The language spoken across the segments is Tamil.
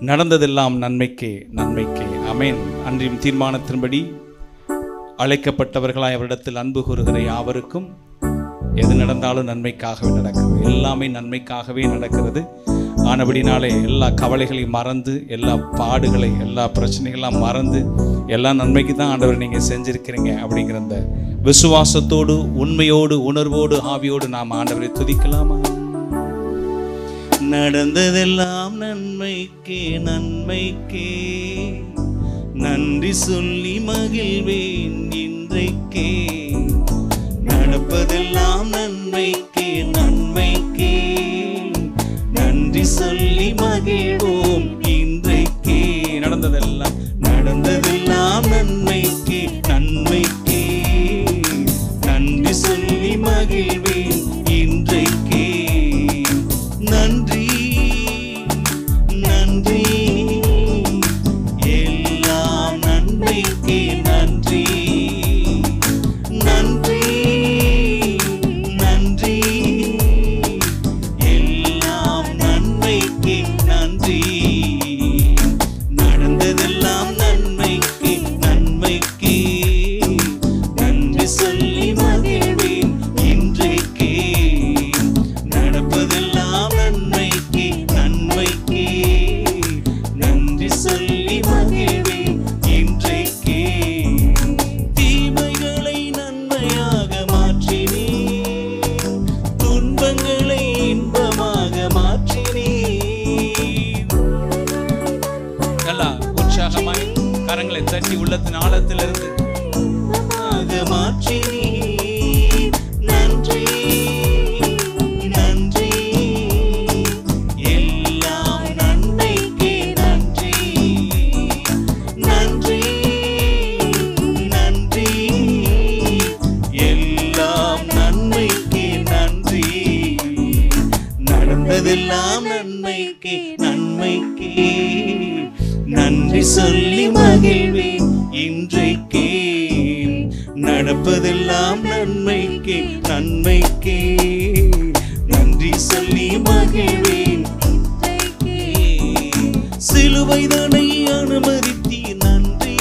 நடந்ததெல்லாம் நன்மைக்கே நன்மைக்கே. ஆமென். அன்றையும் தீர்மானத்தின்படி அழைக்கப்பட்டவர்களாய் அவரிடத்தில் அன்பு கூறுகிற யாவருக்கும் எது நடந்தாலும் நன்மைக்காகவே நடக்கிறது. எல்லாமே நன்மைக்காகவே நடக்கிறது. ஆனபடினாலே எல்லா கவலைகளையும் மறந்து, எல்லா பாடுகளை, எல்லா பிரச்சனைகள்லாம் மறந்து, எல்லா நன்மைக்கு தான் ஆண்டவர் நீங்கள் செஞ்சிருக்கிறீங்க அப்படிங்கிற அந்த விசுவாசத்தோடு, உண்மையோடு, உணர்வோடு, ஆவியோடு நாம் ஆண்டவரை துதிக்கலாமா? நடந்ததெல்லாம் நன்மைக்கே நன்மைக்கே, நன்றி சொல்லி மகிழ்வேன் இன்றைக்கே. நடப்பதெல்லாம் நன்மைக்கே நன்மைக்கே, நன்றி சொல்லி மகிழ்வோம் இன்றைக்கே. நடந்ததெல்லாம் நன்மைக்கே நன்மைக்கே, நன்றி சொல்லி மகிழ்வேன் இன்றைக்கே. நன்றி நன்றி, எல்லாம் நன்மைக்கே நன்றி. நன்றி நன்றி, எல்லாம் நன்மைக்கே நன்றி. நடந்ததெல்லாம் நன்மைக்கே நன்மைக்கே, நன்றி சொல்லி மகிழ்வேன் இன்றைக்கே. நடப்பதெல்லாம் நன்மைக்கே நன்மைக்கே, நன்றி சொல்லி மகிழ்வேன் இன்றைக்கே. தீமைகளை நன்மையாக மாற்றினீர், துன்பங்களை இன்பமாக மாற்றினீர். நல்லா உற்சாகமாய் கரங்களை தட்டி உள்ளத்தின் ஆழத்திலிருந்து மாற்றினீர். நன்றி நன்றி, எல்லாம் நன்மைக்கே நன்றி. நன்றி நன்றி, எல்லாம் நன்மைக்கே நன்றி. நடந்ததெல்லாம் நன்மைக்கே நன்மைக்கே, நன்றி சொல்லி மகிழ்வேன் இன்றைக்கே. நடப்பதெல்லாம் நன்மைக்கே நன்மைக்கே, நன்றி சொல்லி மகிழ்வேன் இன்றைக்கே. சிலுவைதனை அனுமதித்தீர் நன்றி,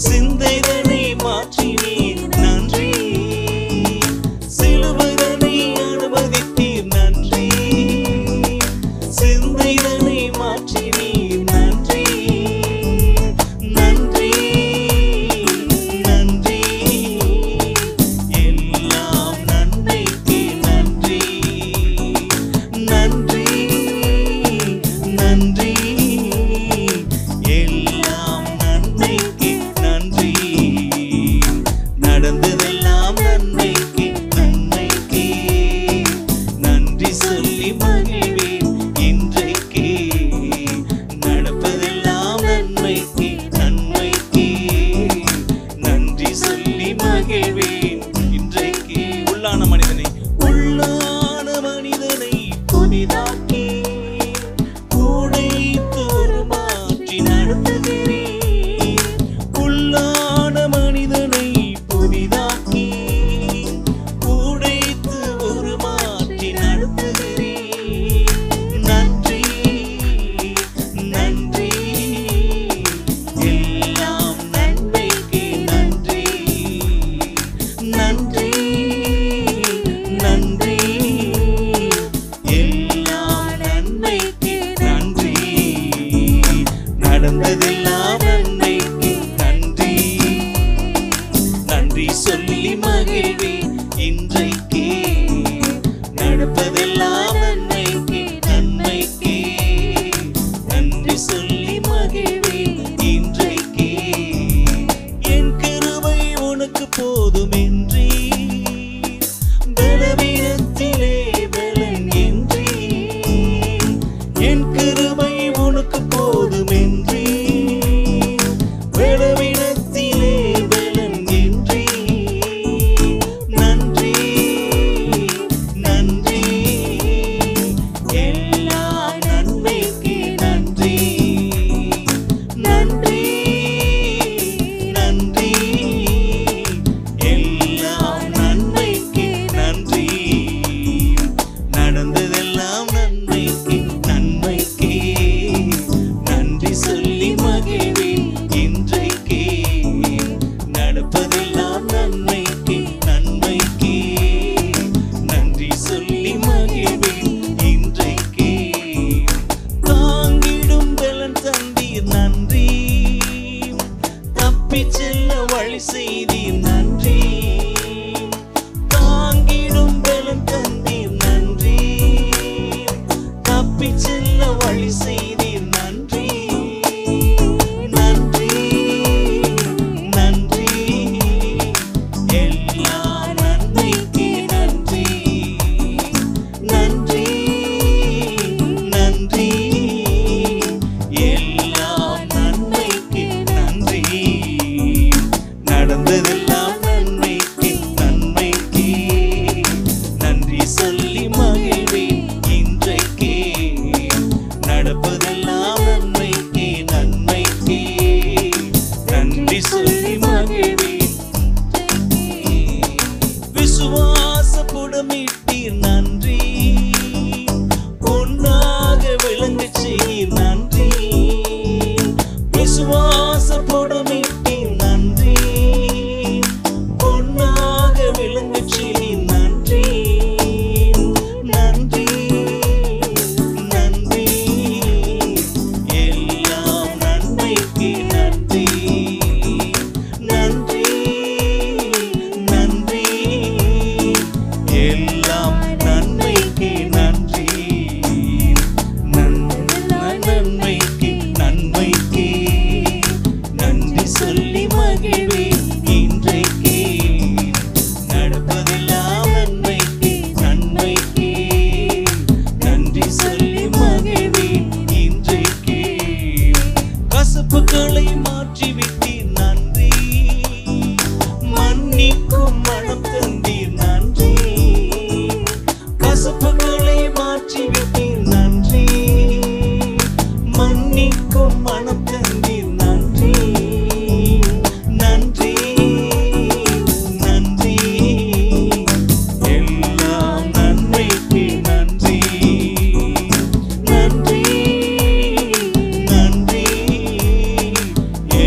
சிந்தைதனை மாற்றினீர் நன்றி. சிலுவைதனை அனுமதித்தீர் நன்றி, சிந்தைதனை மாற்றினீர் நன்றி. நன்றி நன்றி, எல்லாம் நன்மைக்கே நன்றி. நன்றி நன்றி, விசுவாசப்புடமிட்டீர் நன்றி, பொன்னாக விளங்கச் செய்தீர் நன்றி, விசுவாசப்புடமிட்டீர் நன்றி, பொன்னாக விளங்கச் செய்தீர் நன்றி, நன்றி நன்றி, எல்லாம் நன்மைக்கு நன்றி, நன்றி நன்றி, எல்லாம் நன்மைக்கு நன்றி, நன்மைக்கு நன்மைக்கு நன்றி சொல்லி மகிழ்வேன் இன்றைக்கு, நடப்பதெல்லாம் நன்மைக்கு நன்மைக்கு நன்றி சொல்லி மகிழ்வேன் இன்றைக்கு, கசப்புகளை மாற்றிவிட்டீர் நன்றி, மன்னிக்கும் மனம் தந்தீர் நன்றி, கசப்புகளை மாற்றிவிட்டீர் நன்றி, மன்னிக்கும் மனம் தந்தீர் நன்றி, நன்றி நன்றி, எல்லாம் நன்மைக்கு நன்றி, நன்றி நன்றி,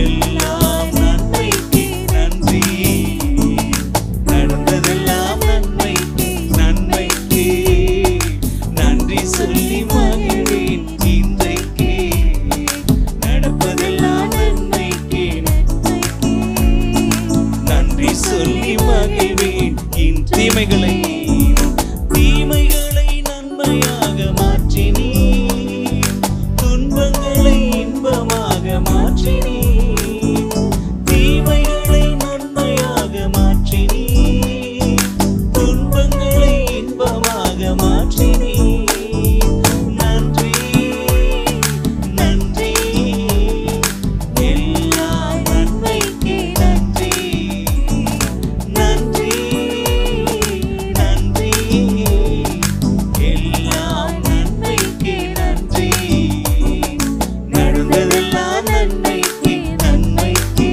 எல்லாம் நன்மைக்கு நன்றி, நடந்ததெல்லாம் நன்மைக்கு நன்மைக்கு நன்றி சொல்லி மகிழ்வேன் இன்றைக்கு, நடப்பதெல்லாம் நன்மைக்கு நன்றி சொல்லி மகிழ்வேன் தீமைகளை தீமைகளை நன்மையாக மாற்றினீர், துன்பங்களை இன்பமாக மாற்றினீர், தீமைகளை நன்மையாக மாற்றினீர், துன்பங்களை இன்பமாக மாற்றினீர், நன்றி நன்றி, எல்லாம் நன்மைக்கு நன்றி, நன்றி நன்றி, எல்லாம் நன்மைக்கு நன்றி, நடந்ததெல்லாம் நன்மைக்கு நன்மைக்கு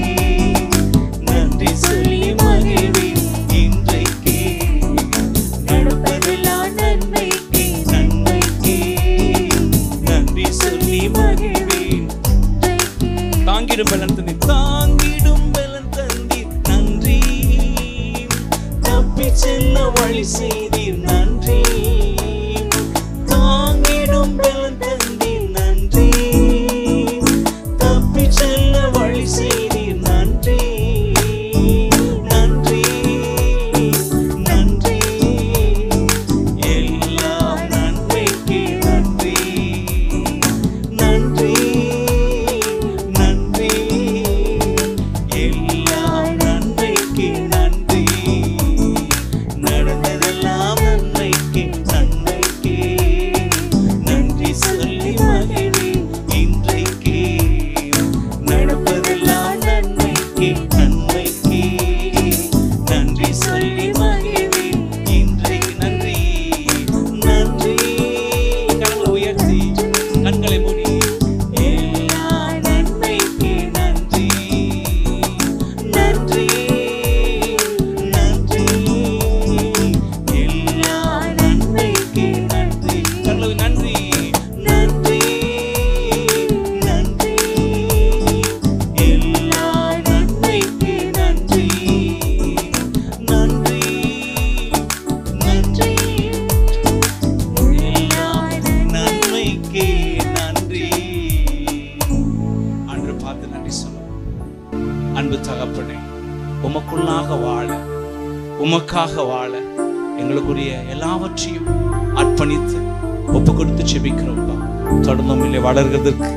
நன்றி சொல்லி மகிழ்வேன் இன்றைக்கு, நடப்பதெல்லாம் நன்மைக்கு நன்மைக்கு நன்றி சொல்லி மகிழ்வேன், தாங்கிடும் பலன் தந்தீர் தாங்கிடும் பலன் தந்தீர் நன்றி, தப்பி செல்ல வழி செய்தீர் நன்றி, தாங்கிடும் பலன் தந்தீர் நன்றி, தப்பி செல்ல வழி செய்தீர் நன்றி, நன்றி நன்றி, எல்லாம் நன்மைக்கு நன்றி, நன்றி நன்றி, எல்லாம் நன்மைக்கு நன்றி, நடந்ததெல்லாம் நன்மைக்கு நன்மைக்கு நன்றி சொல்லி மகிழ்வேன் இன்றைக்கு, நடப்பதெல்லாம் நன்மைக்கு நன்மைக்கு நன்றி சொல்லி மகிழ்வேன் இன்றைக்கு, நன்றி நன்றி, கண்களை உயர்த்தி கண்களை மூடி, எல்லாம் நன்மைக்கு நன்றி, நன்றி நன்றி, எல்லாம் நன்மைக்கு நன்றி, கண்களை நன்றி நன்றி நன்றி, எல்லாம் நன்மைக்கு நன்றி, நன்றி நன்றி, எல்லாம் நன்மைக்கு நன்றி. அன்று பார்த்து நன்றி சொல்லுவோம். அன்பு தகப்பனே, உமக்குள்ளாக வாழ உமக்காக வாழ எங்களுக்குரிய எல்லாவற்றையும் அர்ப்பணித்து ஒப்பு கொடுத்து செபிக்கிறோம்ப்பா. தொடர்ந்தும் இல்லை வளர்கிறதுக்கு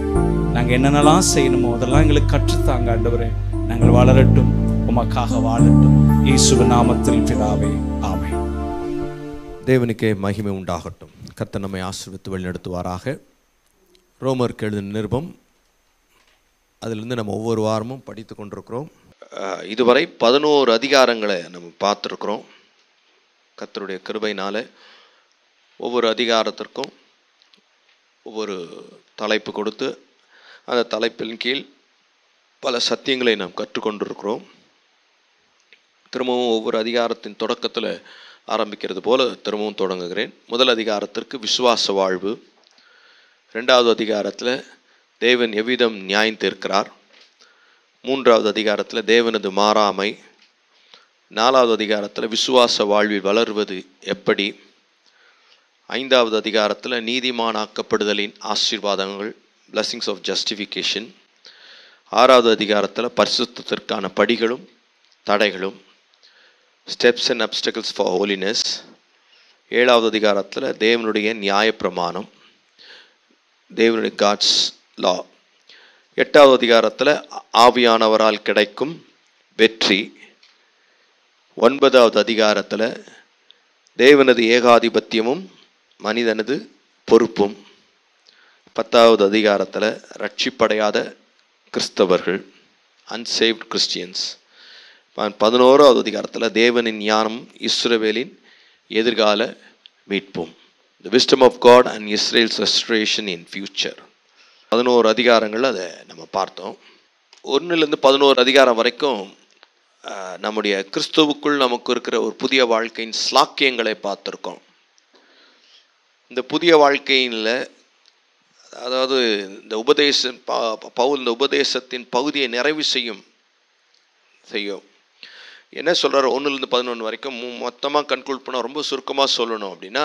நாங்கள் என்னென்னலாம் செய்யணுமோ அதெல்லாம் எங்களுக்கு கற்றுத்தாங்க ஆண்டவரே. நாங்கள் வளரட்டும், உமக்காக வாழட்டும். இயேசுவின் நாமத்தில் பிதாவே, ஆமென். தேவனுக்கே மகிமை உண்டாகட்டும். கர்த்தர் நம்மை ஆசீர்வதித்து வழிநடத்துவாராக. ரோமருக்கு எழுதின நிருபம், அதிலிருந்து நம்ம ஒவ்வொரு வாரமும் படித்து கொண்டிருக்கிறோம். இதுவரை 11 அதிகாரங்களை நம்ம பார்த்துருக்குறோம். கர்த்தருடைய கிருபையினால ஒவ்வொரு அதிகாரத்திற்கும் ஒவ்வொரு தலைப்பு கொடுத்து அந்த தலைப்பின் கீழ் பல சத்தியங்களை நாம் கற்றுக்கொண்டிருக்கிறோம். திரும்பவும் ஒவ்வொரு அதிகாரத்தின் தொடக்கத்தில் ஆரம்பிக்கிறது போல திரும்பவும் தொடங்குகிறேன். முதல் அதிகாரத்திற்கு விசுவாச வாழ்வு, 2வது அதிகாரத்தில் தேவன் எவ்விதம் நியாயம் தீர்க்கிறார், 3வது அதிகாரத்தில் தேவனது மாறாமை, 4வது அதிகாரத்தில் விசுவாச வாழ்வில் வளர்வது எப்படி, 5வது அதிகாரத்தில் நீதிமானாக்கப்படுதலின் ஆசீர்வாதங்கள், blessings of justification, 6வது அதிகாரத்தில் பரிசுத்தத்திற்கான படிகளும் தடைகளும், steps and obstacles for holiness, 7வது அதிகாரத்தில் தேவனுடைய நியாயப்பிரமாணம், தேவனுடைய God's law, 8வது அதிகாரத்தில் ஆவியானவரால் கிடைக்கும் வெற்றி, 9வது அதிகாரத்தில் தேவனது ஏகாதிபத்தியமும் மனிதனது பொறுப்பும், 10வது அதிகாரத்தில் ரட்சிப்படையாத கிறிஸ்தவர்கள், unsaved Christians, 11வது அதிகாரத்தில் தேவனின் ஞானம், இஸ்ரவேலின் எதிர்கால மீட்பும், the wisdom of God and Israel's restoration in future. 11 அதிகாரங்கள் அதை நம்ம பார்த்தோம். 1லிருந்து 11 அதிகாரம் வரைக்கும் நம்முடைய கிறிஸ்துவுக்குள் நமக்கு இருக்கிற ஒரு புதிய வாழ்க்கையின் ஸ்லாக்கியங்களை பார்த்துருக்கோம். இந்த புதிய வாழ்க்கையில் அதாவது இந்த பவுல் இந்த உபதேசத்தின் பகுதியை நிறைவு செய்யும். என்ன சொல்கிறார் 1லிருந்து 11 வரைக்கும் மொத்தமாக கன்க்ளூட் பண்ண ரொம்ப சுருக்கமாக சொல்லணும் அப்படின்னா,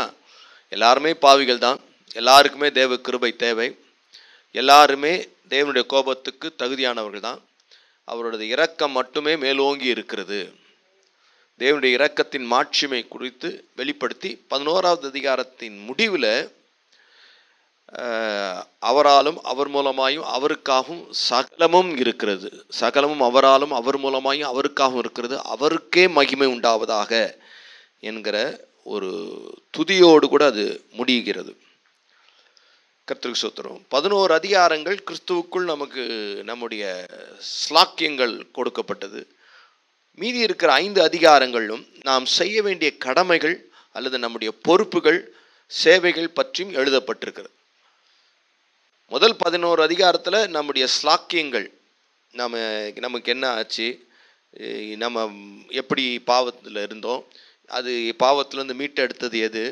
எல்லாருமே பாவிகள் தான், எல்லாருக்குமே தேவ கிருபை தேவை, எல்லாருமே தேவனுடைய கோபத்துக்கு தகுதியானவர்கள் தான், அவருடைய இரக்கம் மட்டுமே மேலோங்கி இருக்கிறது. தேவனுடைய இரக்கத்தின் மாட்சிமை குறித்து வெளிப்படுத்தி 11வது அதிகாரத்தின் முடிவில் அவராலும் அவர் மூலமாயும் அவருக்காகவும் சகலமும் இருக்கிறது, சகலமும் அவராலும் அவர் மூலமாயும் அவருக்காகவும் இருக்கிறது, அவருக்கே மகிமை உண்டாவதாக என்கிற ஒரு துதியோடு கூட அது முடிகிறது. கர்த்தருக்கு ஸ்தோத்திரம். 11 அதிகாரங்கள் கிறிஸ்துவுக்குள் நமக்கு நம்முடைய ஸ்லாக்கியங்கள் கொடுக்கப்பட்டது. மீதி இருக்கிற 5 அதிகாரங்களும் நாம் செய்ய வேண்டிய கடமைகள் அல்லது நம்முடைய பொறுப்புகள், சேவைகள் பற்றியும் எழுதப்பட்டிருக்கிறது. முதல் 11 அதிகாரத்தில் நம்முடைய ஸ்லாக்கியங்கள், நமக்கு என்ன ஆச்சு, நம்ம எப்படி பாவத்தில் இருந்தோம், அது பாவத்திலேருந்து மீட்டெடுத்தது எது,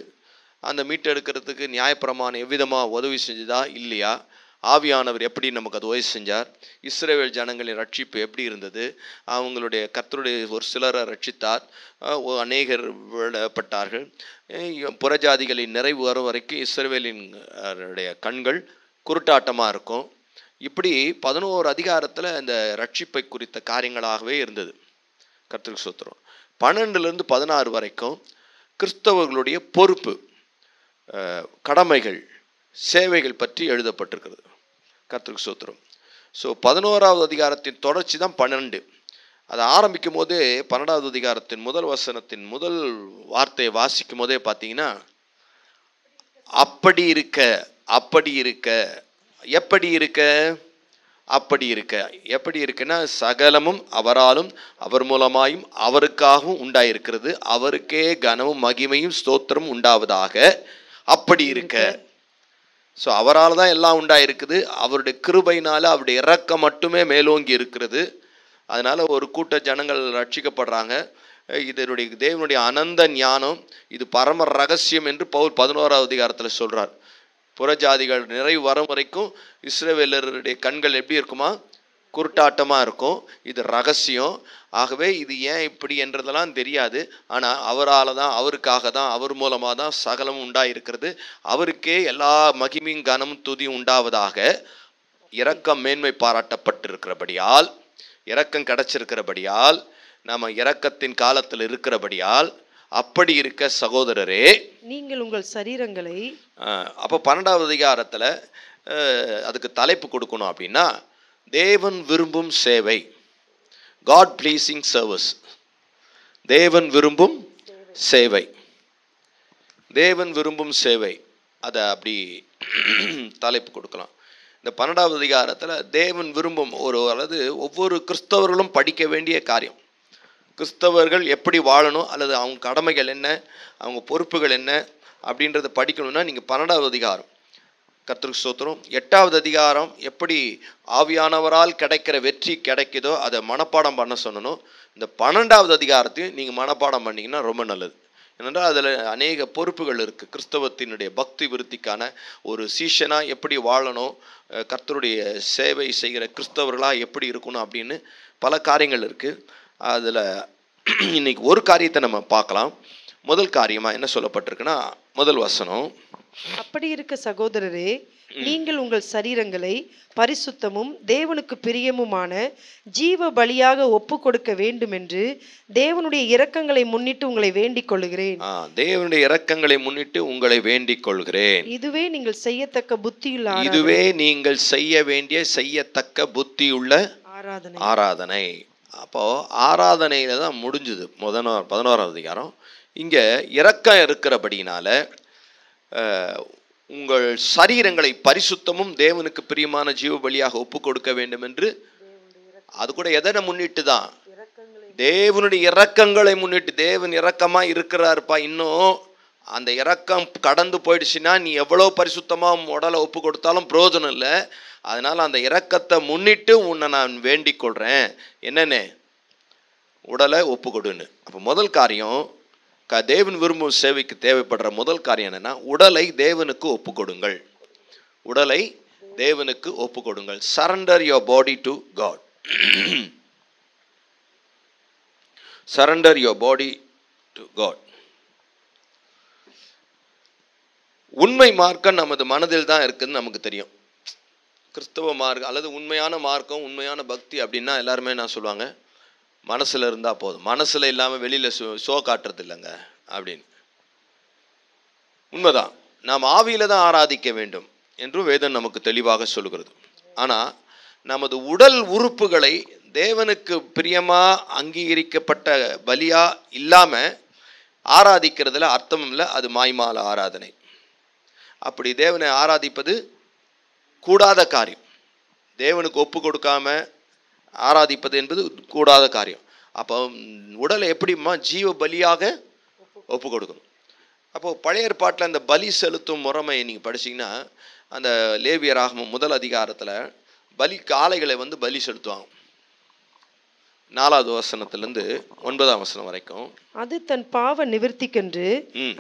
அந்த மீட்டெடுக்கிறதுக்கு நியாயப்பிரமாணம் எவ்விதமாக உதவி செஞ்சுதா இல்லையா, ஆவியானவர் எப்படி நமக்கு அது உதவி செஞ்சார், இஸ்ரவேல் ஜனங்களின் ரட்சிப்பு எப்படி இருந்தது, அவங்களுடைய கர்த்தருடைய ஒரு சிலரை ரட்சித்தார், அநேகர் விடப்பட்டார்கள், புறஜாதிகளின் நிறைவு வரும் வரைக்கும் இஸ்ரவேலின் கண்கள் குருட்டாட்டமாக இருக்கும். இப்படி 11 அதிகாரத்தில் அந்த ரட்சிப்பை குறித்த காரியங்களாகவே இருந்தது. கர்த்தருக்கு ஸ்தோத்திரம். 12லிருந்து 16 வரைக்கும் கிறிஸ்தவர்களுடைய பொறுப்பு, கடமைகள், சேவைகள் பற்றி எழுதப்பட்டிருக்கிறது. கர்த்தருக்கு ஸ்தோத்திரம். ஸோ 11வது அதிகாரத்தின் தொடர்ச்சி தான் 12. அதை ஆரம்பிக்கும் போதே 12வது அதிகாரத்தின் முதல் வசனத்தின் முதல் வார்த்தையை வாசிக்கும் போதே பார்த்தீங்கன்னா, அப்படி இருக்க, அப்படி இருக்க, எப்படி இருக்க, அப்படி இருக்க, எப்படி இருக்குன்னா சகலமும் அவராலும் அவர் மூலமாயும் அவருக்காகவும் உண்டாயிருக்கிறது, அவருக்கே கனமும் மகிமையும் ஸ்தோத்திரமும் உண்டாவதாக, அப்படி இருக்க. ஸோ அவரால் தான் எல்லாம் உண்டாயிருக்குது, அவருடைய கிருபையினால அவருடைய இரக்கம் மட்டுமே மேலோங்கி இருக்கிறது. அதனால ஒரு கூட்ட ஜனங்கள் ரட்சிக்கப்படுறாங்க. இதனுடைய தேவனுடைய அனந்த ஞானம், இது பரம ரகசியம் என்று பவுல் 11வது அதிகாரத்தில் சொல்றார். புறஜாதிகள் நிறைவு வரும் வரைக்கும் இஸ்ரவேலருடைய கண்கள் எப்படி இருக்குமா, குருட்டாட்டமாக இருக்கும். இது ரகசியம். ஆகவே இது ஏன் இப்படி என்றதெல்லாம் தெரியாது. ஆனால் அவரால் தான், அவருக்காக தான், அவர் மூலமாக தான் சகலமும் உண்டாயிருக்கிறது. அவருக்கே எல்லா மகிமையும் கனமும் துதியும் உண்டாவதாக, இரக்கம் மேன்மை பாராட்டப்பட்டிருக்கிறபடியால், இரக்கம் கிடைச்சிருக்கிறபடியால், நம்ம இரக்கத்தின் காலத்தில் இருக்கிறபடியால், அப்படி இருக்க சகோதரரே நீங்கள் உங்கள் சரீரங்களை, அப்போ 12வது அதிகாரத்தில் அதுக்கு தலைப்பு கொடுக்கணும் அப்படின்னா, தேவன் விரும்பும் சேவை, காட் ப்ளீசிங் சர்வீஸ். தேவன் விரும்பும் சேவை, தேவன் விரும்பும் சேவை, அதை அப்படி தலைப்பு கொடுக்கலாம். இந்த 12வது அதிகாரத்தில் தேவன் விரும்பும் அல்லது ஒவ்வொரு கிறிஸ்தவர்களும் படிக்க வேண்டிய காரியம், கிறிஸ்தவர்கள் எப்படி வாழணும் அல்லது அவங்க கடமைகள் என்ன, அவங்க பொறுப்புகள் என்ன அப்படின்றத படிக்கணும்னா நீங்கள் 12வது அதிகாரம், கர்த்தருக்கு ஸ்தோத்திரம். 8வது அதிகாரம் எப்படி ஆவியானவரால் கிடைக்கிற வெற்றி கிடைக்குதோ அதை மனப்பாடம் பண்ண சொன்னணும். இந்த 12வது அதிகாரத்தையும் நீங்கள் மனப்பாடம் பண்ணிங்கன்னா ரொம்ப நல்லது. ஏனென்றால் அதில் அநேக பொறுப்புகள் இருக்குது. கிறிஸ்தவத்தினுடைய பக்தி விருத்திக்கான ஒரு சீஷனாக எப்படி வாழணும், கர்த்தருடைய சேவை செய்கிற கிறிஸ்தவர்களாக எப்படி இருக்கணும் அப்படின்னு பல காரியங்கள் இருக்குது. அதில் இன்னைக்கு ஒரு காரியத்தை நம்ம பார்க்கலாம். முதல் காரியமாக என்ன சொல்லப்பட்டிருக்குன்னா, முதல் வசனம், அப்படி இருக்க சகோதரரே, நீங்கள் உங்கள் சரீரங்களை பரிசுத்தமும் தேவனுக்கு பிரியமுமான ஜீவ பலியாக ஒப்பு கொடுக்க வேண்டும் என்று தேவனுடைய இரக்கங்களை முன்னிட்டு உங்களை வேண்டிக் கொள்கிறேன். தேவனுடைய இரக்கங்களை முன்னிட்டு உங்களை வேண்டிக் கொள்கிறேன். இதுவே நீங்கள் செய்யத்தக்க புத்தியுள்ள இதுவே நீங்கள் செய்ய வேண்டிய செய்யத்தக்க புத்தியுள்ள ஆராதனை. அப்போ ஆராதனையில தான் முடிஞ்சுது 11ஆம் அதிகாரம். இங்க இரக்கம் இருக்கிறபடினால உங்கள் சரீரங்களை பரிசுத்தமும் தேவனுக்கு பிரியமான ஜீவ பலியாக ஒப்பு கொடுக்க வேண்டும் என்று, அது கூட எதனை முன்னிட்டு தான், தேவனுடைய இரக்கங்களை முன்னிட்டு. தேவன் இரக்கமா இருக்கிறாருப்பா, இன்னும் அந்த இரக்கம் கடந்து போயிடுச்சுன்னா நீ எவ்வளோ பரிசுத்தமா உடலை ஒப்பு கொடுத்தாலும் பிரயோஜனம் இல்லை. அதனால அந்த இரக்கத்தை முன்னிட்டு உன்னை நான் வேண்டிக் கொள்றேன், என்னன்னு உடலை ஒப்பு கொடுன்னு. அப்போ முதல் காரியம், தேவன் விரும்பும் சேவைக்கு தேவைப்படுற முதல் காரியம் என்னன்னா, உடலை தேவனுக்கு ஒப்பு கொடுங்கள். உடலை தேவனுக்கு ஒப்பு கொடுங்கள். Surrender your body to God. Surrender your body to God. உண்மை மார்க்கம் நமது மனதில் தான் இருக்குதுன்னு நமக்கு தெரியும். கிறிஸ்தவ மார்க்கம் அல்லது உண்மையான மார்க்கம், உண்மையான பக்தி அப்படின்னா எல்லாருமே என்ன சொல்லுவாங்க, மனசில் இருந்தால் போதும், மனசில் இல்லாமல் வெளியில் ஷோ காட்டுறது இல்லைங்க அப்படின்னு. உண்மைதான், நாம் ஆவியில் தான் ஆராதிக்க வேண்டும் என்றும் வேதம் நமக்கு தெளிவாக சொல்லுகிறது. ஆனால் நமது உடல் உறுப்புகளை தேவனுக்கு பிரியமாக அங்கீகரிக்கப்பட்ட பலியாக இல்லாமல் ஆராதிக்கிறதுல அர்த்தம் இல்லை. அது மாய்மால ஆராதனை. அப்படி தேவனை ஆராதிப்பது கூடாத காரியம். தேவனுக்கு ஒப்பு கொடுக்காம ஆராதிப்பது என்பது கூடாத காரியம். அப்போ உடலை எப்படிமா ஜீவ பலியாக ஒப்பு கொடுக்கணும். அப்போ பழைய ஏற்பாட்டில் அந்த பலி செலுத்தும் முறைமை நீங்கள் படிச்சிங்கன்னா, அந்த லேவியராகமம் 1 அதிகாரத்தில் பலி காளைகளை பலி செலுத்துவாங்க. 4வது வசனத்திலிருந்து 9ஆம் வசனம் வரைக்கும். அது தன் பாவ நிவர்த்திக்கென்று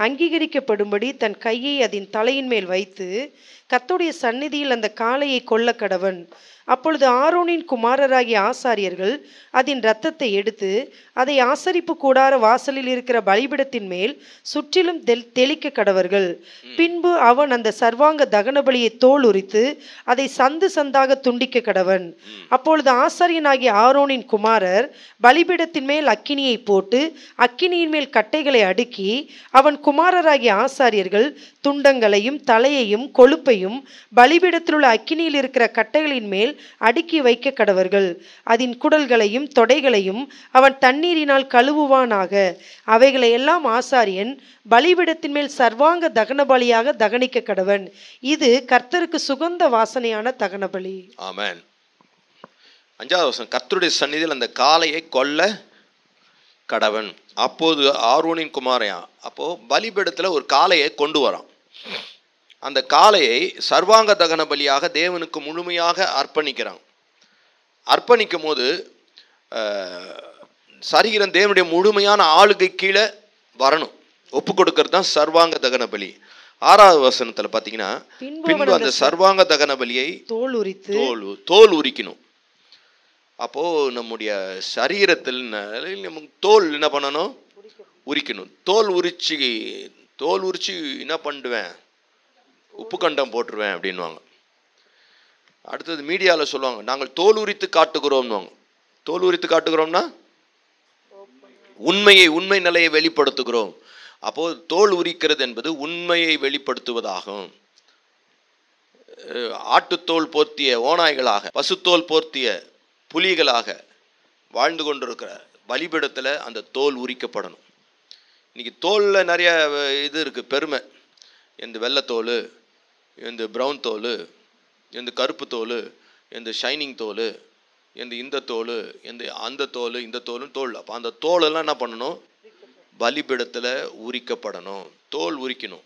அங்கீகரிக்கப்படும்படி தன் கையை அதன் தலையின் மேல் வைத்து கர்த்தருடைய சந்நிதியில் அந்த காளையை கொல்ல கடவன். அப்பொழுது ஆரோனின் குமாரராகிய ஆசாரியர்கள் அதன் இரத்தத்தை எடுத்து அதை ஆசரிப்பு கூடார வாசலில் இருக்கிற பலிபீடத்தின் மேல் சுற்றிலும் தெளிக்க கடவர்கள். பின்பு அவன் அந்த சர்வாங்க தகன பலியை தோல் உரித்து அதை சந்து சந்தாக துண்டிக்க கடவன். அப்பொழுது ஆசாரியனாகிய ஆரோனின் குமாரர் பலிபீடத்தின் மேல் அக்கினியை போட்டு அக்கினியின் மேல் கட்டைகளை அடுக்கி அவன் குமாரராகிய ஆசாரியர்கள் துண்டங்களையும் தலையையும் கொழுப்பையும் பலிபீடத்தில் உள்ள அக்கினியில் இருக்கிற கட்டைகளின் மேல் அடுக்கி வைக்க கடவர்கள். அதன் குடல்களையும் தொடைகளையும் அவன் தண்ணீரினால் கழுவுவானாக. அவைகளை எல்லாம் ஆசாரியன் பலிபீடத்தின் மேல் சர்வாங்க தகன பலியாக தகனிக்க கடவன். இது கர்த்தருக்கு சுகந்த வாசனையான தகன பலி. ஆமென். 5வது வசனம், கர்த்தருடைய சந்நிதியில் அந்த காளையை கொல்ல கடவன். அப்போது ஆரோனின் குமாரையா, அப்போ பலிபீடத்தில் ஒரு காளையை கொண்டு வரான். அந்த காளையை சர்வாங்க தகன பலியாக தேவனுக்கு முழுமையாக அர்ப்பணிக்கிறான். அர்ப்பணிக்கும் போது சரீரம் தேவனுடைய முழுமையான ஆளுகை கீழே வரணும். ஒப்பு கொடுக்கறது தான் சர்வாங்க தகன பலி. 6வது வசனத்தில் பார்த்தீங்கன்னா, பின்பு அந்த சர்வாங்க தகன பலியை தோல் உரிக்கணும். அப்போ நம்முடைய சரீரத்தில் தோல் என்ன பண்ணணும், உரிக்கணும். தோல் உரிச்சு என்ன பண்ணுவேன், உப்பு கண்டம் போட்டுருவேன் அப்படின்வாங்க. அடுத்தது மீடியாவில் சொல்லுவாங்க, நாங்கள் தோல் உரித்து காட்டுகிறோம்னுவாங்க. தோல் உரித்து காட்டுகிறோம்னா உண்மை நிலையை வெளிப்படுத்துகிறோம். அப்போது தோல் உரிக்கிறது என்பது உண்மையை வெளிப்படுத்துவதாகும். ஆட்டுத்தோல் போர்த்திய ஓநாய்களாக, பசுத்தோல் போர்த்திய புலிகளாக வாழ்ந்து கொண்டிருக்கிற பலிபீடத்தில் அந்த தோல் உரிக்கப்படணும். இன்னைக்கு தோலில் நிறைய இது இருக்குது, பெருமை. இந்த வெள்ளைத்தோல், இந்த ப்ரௌன் தோல், இந்த கருப்பு தோல், இந்த ஷைனிங் தோல், இந்த தோல், அந்த தோல், இந்த தோலும் தோல். அப்போ அந்த தோலெல்லாம் என்ன பண்ணணும், பலிபீடத்தில் உரிக்கப்படணும். தோல் உரிக்கணும்.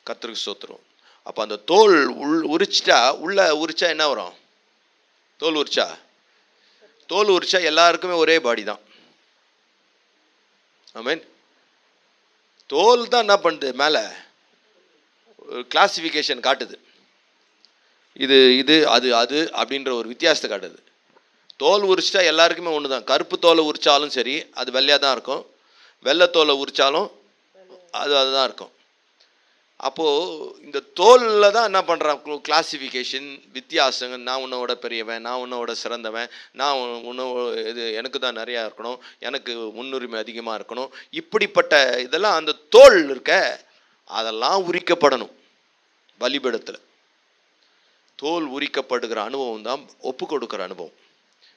கர்த்தருக்கு ஸ்தோத்திரம். அப்போ அந்த தோல் உரிச்சிட்டா, உரிச்சா என்ன வரும், தோல் உரிச்சா எல்லாருக்குமே ஒரே பாடி தான். ஆமென். தோல் தான் என்ன பண்ணுது, மேலே ஒரு கிளாசிஃபிகேஷன் காட்டுது. இது இது அது அது அப்படின்ற ஒரு வித்தியாசத்தை காட்டுது. தோல் உரிச்சிட்டா எல்லாருக்குமே ஒன்று தான். கருப்பு தோலை உரித்தாலும் சரி அது வெள்ளையாக தான் இருக்கும், வெள்ளை தோலை உரித்தாலும் அதுதான் இருக்கும். அப்போது இந்த தோலில் தான் என்ன பண்ணுறான் கிளாசிஃபிகேஷன், வித்தியாசங்கள். நான் உன்னோட பெரியவன், நான் உன்னோட சிறந்தவன், நான் இது எனக்கு தான் நிறையா இருக்கணும், எனக்கு முன்னுரிமை அதிகமாக இருக்கணும், இப்படிப்பட்ட இதெல்லாம் அந்த தோல் இருக்க அதெல்லாம் உரிக்கப்படணும். பலிபீடத்தில் தோல் உரிக்கப்படுகிற அனுபவம் தான் ஒப்பு கொடுக்குற அனுபவம்.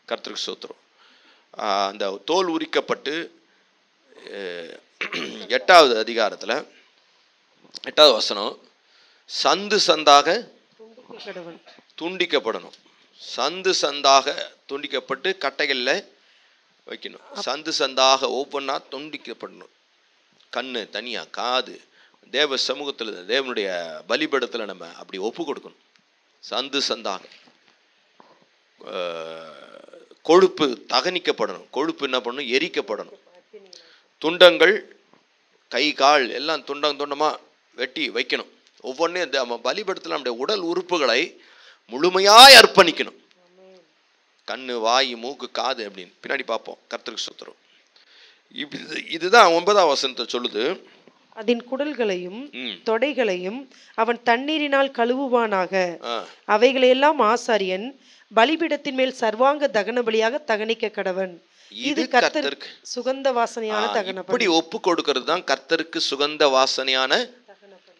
கர்த்தருக்கு ஸ்தோத்திரம். அந்த தோல் உரிக்கப்பட்டு 8வது அதிகாரத்தில் 8வது வசனம், சந்து சந்தாக துண்டிக்கப்படணும். சந்து சந்தாக துண்டிக்கப்பட்டு கட்டைகளில் வைக்கணும். சந்து சந்தாக ஒவ்வொன்றா துண்டிக்கப்படணும். கண்ணு தனியாக, காது தேவ சமூகத்தில் தேவனுடைய பலிபீடத்தில் நம்ம அப்படி ஒப்பு கொடுக்கணும். சந்து சந்தாக கொழுப்பு தகனிக்கப்படணும். கொழுப்பு என்ன பண்ணணும், எரிக்கப்படணும். துண்டங்கள் கை கால் எல்லாம் துண்டம் துண்டமாக வெட்டி வைக்கணும். ஒவ்வொன்றையும் இந்த பலிபீடத்தில் நம்முடைய உடல் உறுப்புகளை முழுமையாய் அர்ப்பணிக்கணும். கண்ணு, வாய், மூக்கு, காது அப்படின்னு பின்னாடி பார்ப்போம். கர்த்தருக்கு ஸ்தோத்திரம். இதுதான் 9வது வசனத்தை சொல்லுது. அதன் குடல்களையும் தொடைகளையும் அவன் தண்ணீரினால் கழுவுவானாக. அவைகளையெல்லாம் ஆசாரியன் பலிபீடத்தின் மேல் சர்வாங்க தகன பலியாக தகனிக்க கடவன். இது கர்த்தருக்கு சுகந்த வாசனையான தகன பலி. இப்படி ஒப்பு கொடுக்கிறது தான் கர்த்தருக்கு சுகந்த வாசனையான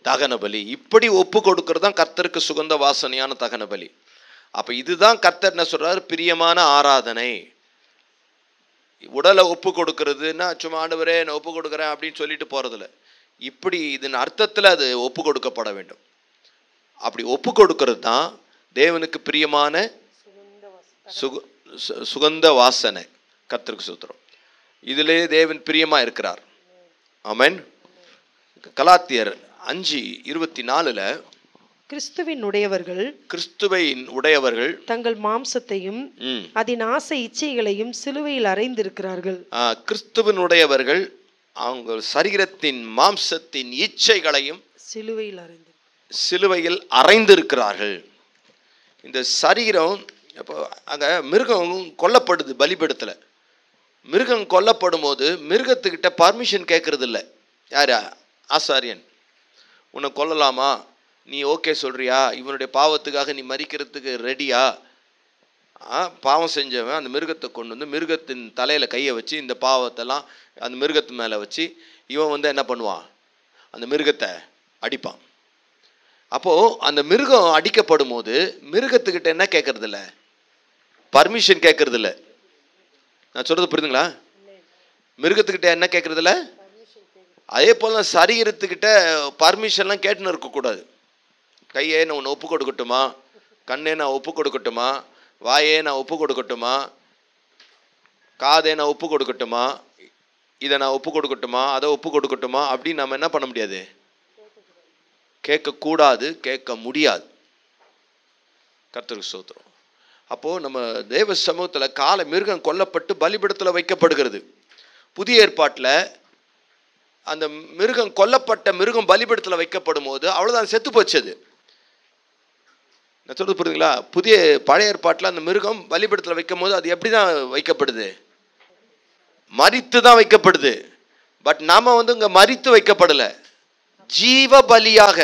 தகன பலி. இப்படி ஒப்பு கொடுக்கிறது தான் கர்த்தருக்கு சுகந்த வாசனையான தகன பலி. அப்ப இதுதான் கர்த்தர் என்ன சொல்றாரு, பிரியமான ஆராதனை. உடலை ஒப்பு கொடுக்கறதுன்னா சும்மா ஆண்டவரே நான் ஒப்பு கொடுக்குறேன் அப்படின்னு சொல்லிட்டு போறதில்ல. இப்படி இதன் அர்த்தத்தில் அது ஒப்பு கொடுக்கப்பட வேண்டும். அப்படி ஒப்பு கொடுக்கறது தான் தேவனுக்கு பிரியமான சுகந்த வாசனை. கர்த்தருக்கு ஸ்தோத்திரம். இதிலே தேவன் பிரியமா இருக்கிறார். ஆமென். கலாத்தியர் 5:24 கிறிஸ்துவின் உடையவர்கள் தங்கள் மாம்சத்தையும் அதன் ஆசை இச்சைகளையும் சிலுவையில் அறைந்திருக்கிறார்கள். கிறிஸ்துவின் உடையவர்கள் அவங்க சரீரத்தின் மாம்சத்தின் இச்சைகளையும் சிலுவையில் அறைந்திருக்கிறார்கள். இந்த சரீரம் இப்போ அங்கே மிருகம் கொல்லப்படுது பலிபீடத்தில். மிருகம் கொல்லப்படும் போது மிருகத்துக்கிட்ட பர்மிஷன் கேட்கறது இல்லை. யார்? ஆசாரியன். உன்னை கொல்லலாமா, நீ ஓகே சொல்றியா, இவனுடைய பாவத்துக்காக நீ மரிக்கிறதுக்கு ரெடியா? பாவம் செஞ்சவன் அந்த மிருகத்தை கொண்டு வந்து மிருகத்தின் தலையில் கையை வச்சு இந்த பாவத்தெல்லாம் அந்த மிருகத்து மேலே வச்சு இவன் என்ன பண்ணுவான், அந்த மிருகத்தை அடிப்பான். அப்போது அந்த மிருகம் அடிக்கப்படும் போது மிருகத்துக்கிட்ட என்ன கேட்கறது இல்லை, பர்மிஷன் கேட்கறது இல்லை. நான் சொல்றது புரியுதுங்களா? மிருகத்துக்கிட்ட என்ன கேட்கறது இல்லை. அதே போல் சரீரத்துக்கிட்ட பர்மிஷன்லாம் கேட்டுன்னு இருக்கக்கூடாது. கையே நான் உன்னை ஒப்பு கொடுக்கட்டுமா, கண்ணே நான் ஒப்பு கொடுக்கட்டுமா, வாயே நான் ஒப்பு கொடுக்கட்டுமா, காதே நான் ஒப்பு கொடுக்கட்டுமா, இதை நான் ஒப்பு கொடுக்கட்டுமா, அதை ஒப்பு கொடுக்கட்டுமா அப்படின்னு நம்ம என்ன பண்ண முடியாது, கேட்கக்கூடாது, கேட்க முடியாது. கர்த்தருக்கு ஸ்தோத்திரம். அப்போது நம்ம தேவ சமூகத்தில் காலை மிருகம் கொல்லப்பட்டு பலிபீடத்தில் வைக்கப்படுகிறது. புதிய ஏற்பாட்டில் அந்த மிருகம் கொல்லப்பட்ட மிருகம் பலிபீடத்தில் வைக்கப்படும் போது அவ்வளோதான், செத்து போச்சது. நான் சொல்றது புரியுதுங்களா? பழைய ஏற்பாட்டில் அந்த மிருகம் பலிபீடத்தில் வைக்கும் போது அது எப்படி தான் வைக்கப்படுது, மரித்து தான் வைக்கப்படுது. பட் நாம இங்கே மரித்து வைக்கப்படலை, ஜீவ பலியாக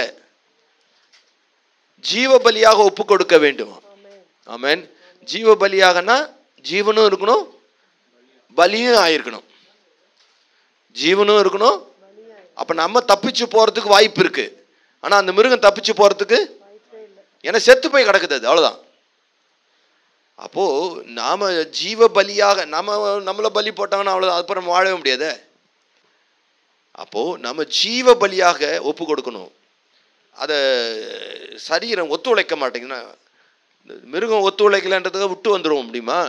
ஒப்பு கொடுக்க வேண்டும். ஆமென். ஜீவ பலியாகனா ஜீவனும் இருக்கணும், பலியும் ஆயிருக்கணும். ஜீவனும் இருக்கணும். அப்ப நம்ம தப்பிச்சு போறதுக்கு வாய்ப்பு இருக்கு, ஆனா அந்த மிருகம் தப்பிச்சு போறதுக்கு ஏன்னா செத்து போய் கிடக்குது, அது அவ்வளவுதான். அப்போ நாம ஜீவ பலியாக நம்மள பலி போட்டாங்கன்னா அவ்வளவு, அப்புறம் வாழவே முடியாது. அப்போ நம்ம ஜீவ பலியாக ஒப்பு கொடுக்கணும். அதை சரீரம் ஒத்துழைக்க மாட்டேங்குதுன்னா, மிருகம் ஒத்துழைக்கலன்றதுக்கு விட்டு வந்துடுவோம் முடியுமா?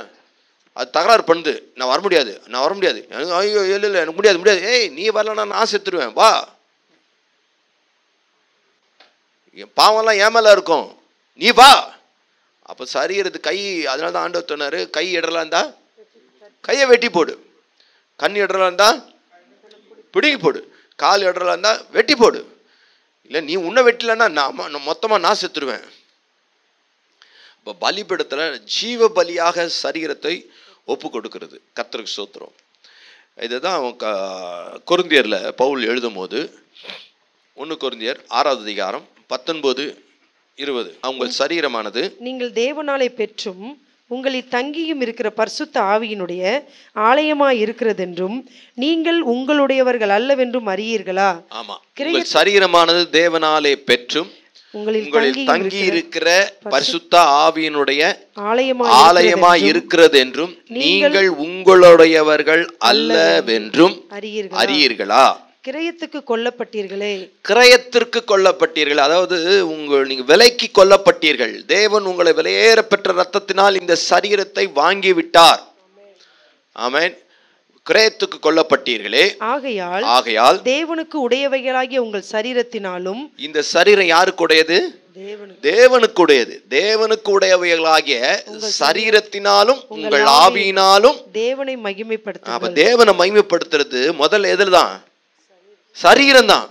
அது தகராறு பண்ணுது, நான் வர முடியாது ஐயோ இல்லை எனக்கு முடியாது. ஏய் நீ வரலன்னா நான் செத்துருவேன், வா. என் பாவம்லாம் ஏன் மேல இருக்கும், நீ வா. அப்போ சரீரத்து கை, அதனால தான் ஆண்டவர் சொன்னாரு, கை இடலாம் இருந்தா கையை வெட்டி போடு, கண் இடலாம் இருந்தா பிடுங்கி போடு. கால் இடறலா இருந்தா வெட்டி போடு, இல்லை நீ உன்னை வெட்டலன்னா நான் மொத்தமாக நான் செத்துருவேன். இப்போ பலிபீடத்தில் ஜீவ பலியாக சரீரத்தை ஒப்பு கொடுக்கிறது. கர்த்தருக்கு ஸ்தோத்திரம். இதுதான் கொரிந்தியரில் பவுல் எழுதும் போது 1 கொரிந்தியர் 6வது அதிகாரம் 19-20 உங்கள் சரீரமானது நீங்கள் தேவனாலே பெற்றும் உங்களில் தங்கியும் இருக்கிற பரிசுத்த ஆவியினுடைய ஆலயமாய் இருக்கிறதென்றும் நீங்கள் உங்களுடையவர்கள் அல்லவென்றும் அறியீர்களா? ஆமா, உங்கள் சரீரமானது தேவனாலே பெற்றும் உங்களில் தங்கி இருக்கிற பரிசுத்த ஆவியினுடைய ஆலயமாய் இருக்கிறது என்றும் நீங்கள் உங்களுடையவர்கள் அல்லவென்றும் அறியீர்களா? கிரயத்துக்கு கொல்லப்பட்டீர்களே. கிரயத்திற்கு கொல்லப்பட்டீர்கள், அதாவது நீங்க விலைக்கு கொல்லப்பட்டீர்கள். தேவன் உங்களை விலையேற பெற்ற ரத்தத்தினால் இந்த சரீரத்தை வாங்கி விட்டார். ஆமென். கிரயத்துக்கு கொல்லப்பட்டீர்களே. ஆகையால் தேவனுக்கு உடையவைகளாகிய உங்கள் சரீரத்தினாலும், இந்த சரீரம் யாருக்கு உடையது? தேவனுக்கு உடையது. தேவனுக்கு உடையவைகளாகிய சரீரத்தினாலும் உங்கள் ஆவியினாலும் தேவனை மகிமைப்படுத்துங்கள். அப்ப தேவனை மகிமைப்படுத்துறது முதல்ல எதுலதான்? சரீரம் தான்.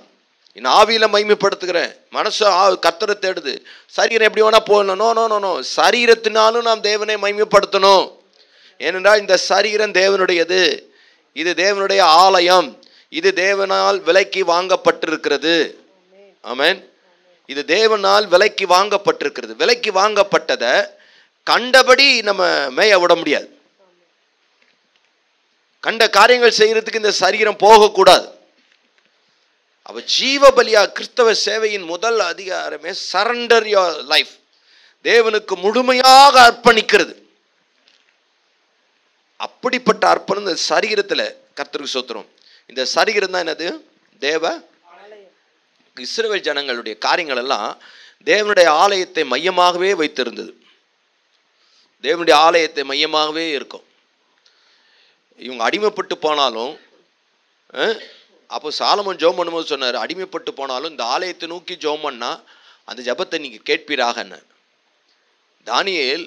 ஆவியில மகிமைப்படுத்துகிறேன், மனசு கர்த்தரை தேடுது. சரீரம் எப்படி வேணா போகணும். சரீரத்தினாலும் நாம் தேவனை மகிமைப்படுத்தணும். ஏனென்றால் இந்த சரீரம் தேவனுடையது, இது தேவனுடைய ஆலயம், இது தேவனால் விலைக்கு வாங்கப்பட்டிருக்கிறது. ஆமென். இது தேவனால் விலைக்கு வாங்கப்பட்டிருக்கிறது. விலைக்கு வாங்கப்பட்டதை கண்டபடி நம்ம மேய விட முடியாது. கண்ட காரியங்கள் செய்யறதுக்கு இந்த சரீரம் போகக்கூடாது. அவ ஜீவ பலியா கிறிஸ்தவ சேவையின் முதல் அதிகாரமே சரண்டர் யுவர் லைஃப், தேவனுக்கு முழுமையாக அர்ப்பணிக்கிறது. அப்படிப்பட்ட அர்ப்பணம் இந்த சரீரத்தில். கர்த்தருக்கு ஸ்தோத்திரம். இந்த சரீரம் தான் என்னது? தேவ இஸ்ரவேல் ஜனங்களுடைய காரியங்கள் எல்லாம் தேவனுடைய ஆலயத்தை மையமாகவே வைத்திருந்தது. தேவனுடைய ஆலயத்தை மையமாகவே இருக்கும். இவங்க அடிமைப்பட்டு போனாலும், அப்போ சாலமோன் ஜெபம் பண்ணும்போது சொன்னார், அடிமைப்பட்டு போனாலும் இந்த ஆலயத்தை நோக்கி ஜெபம் பண்ணா அந்த ஜெபத்தை நீங்க கேட்பீராக. தானியேல்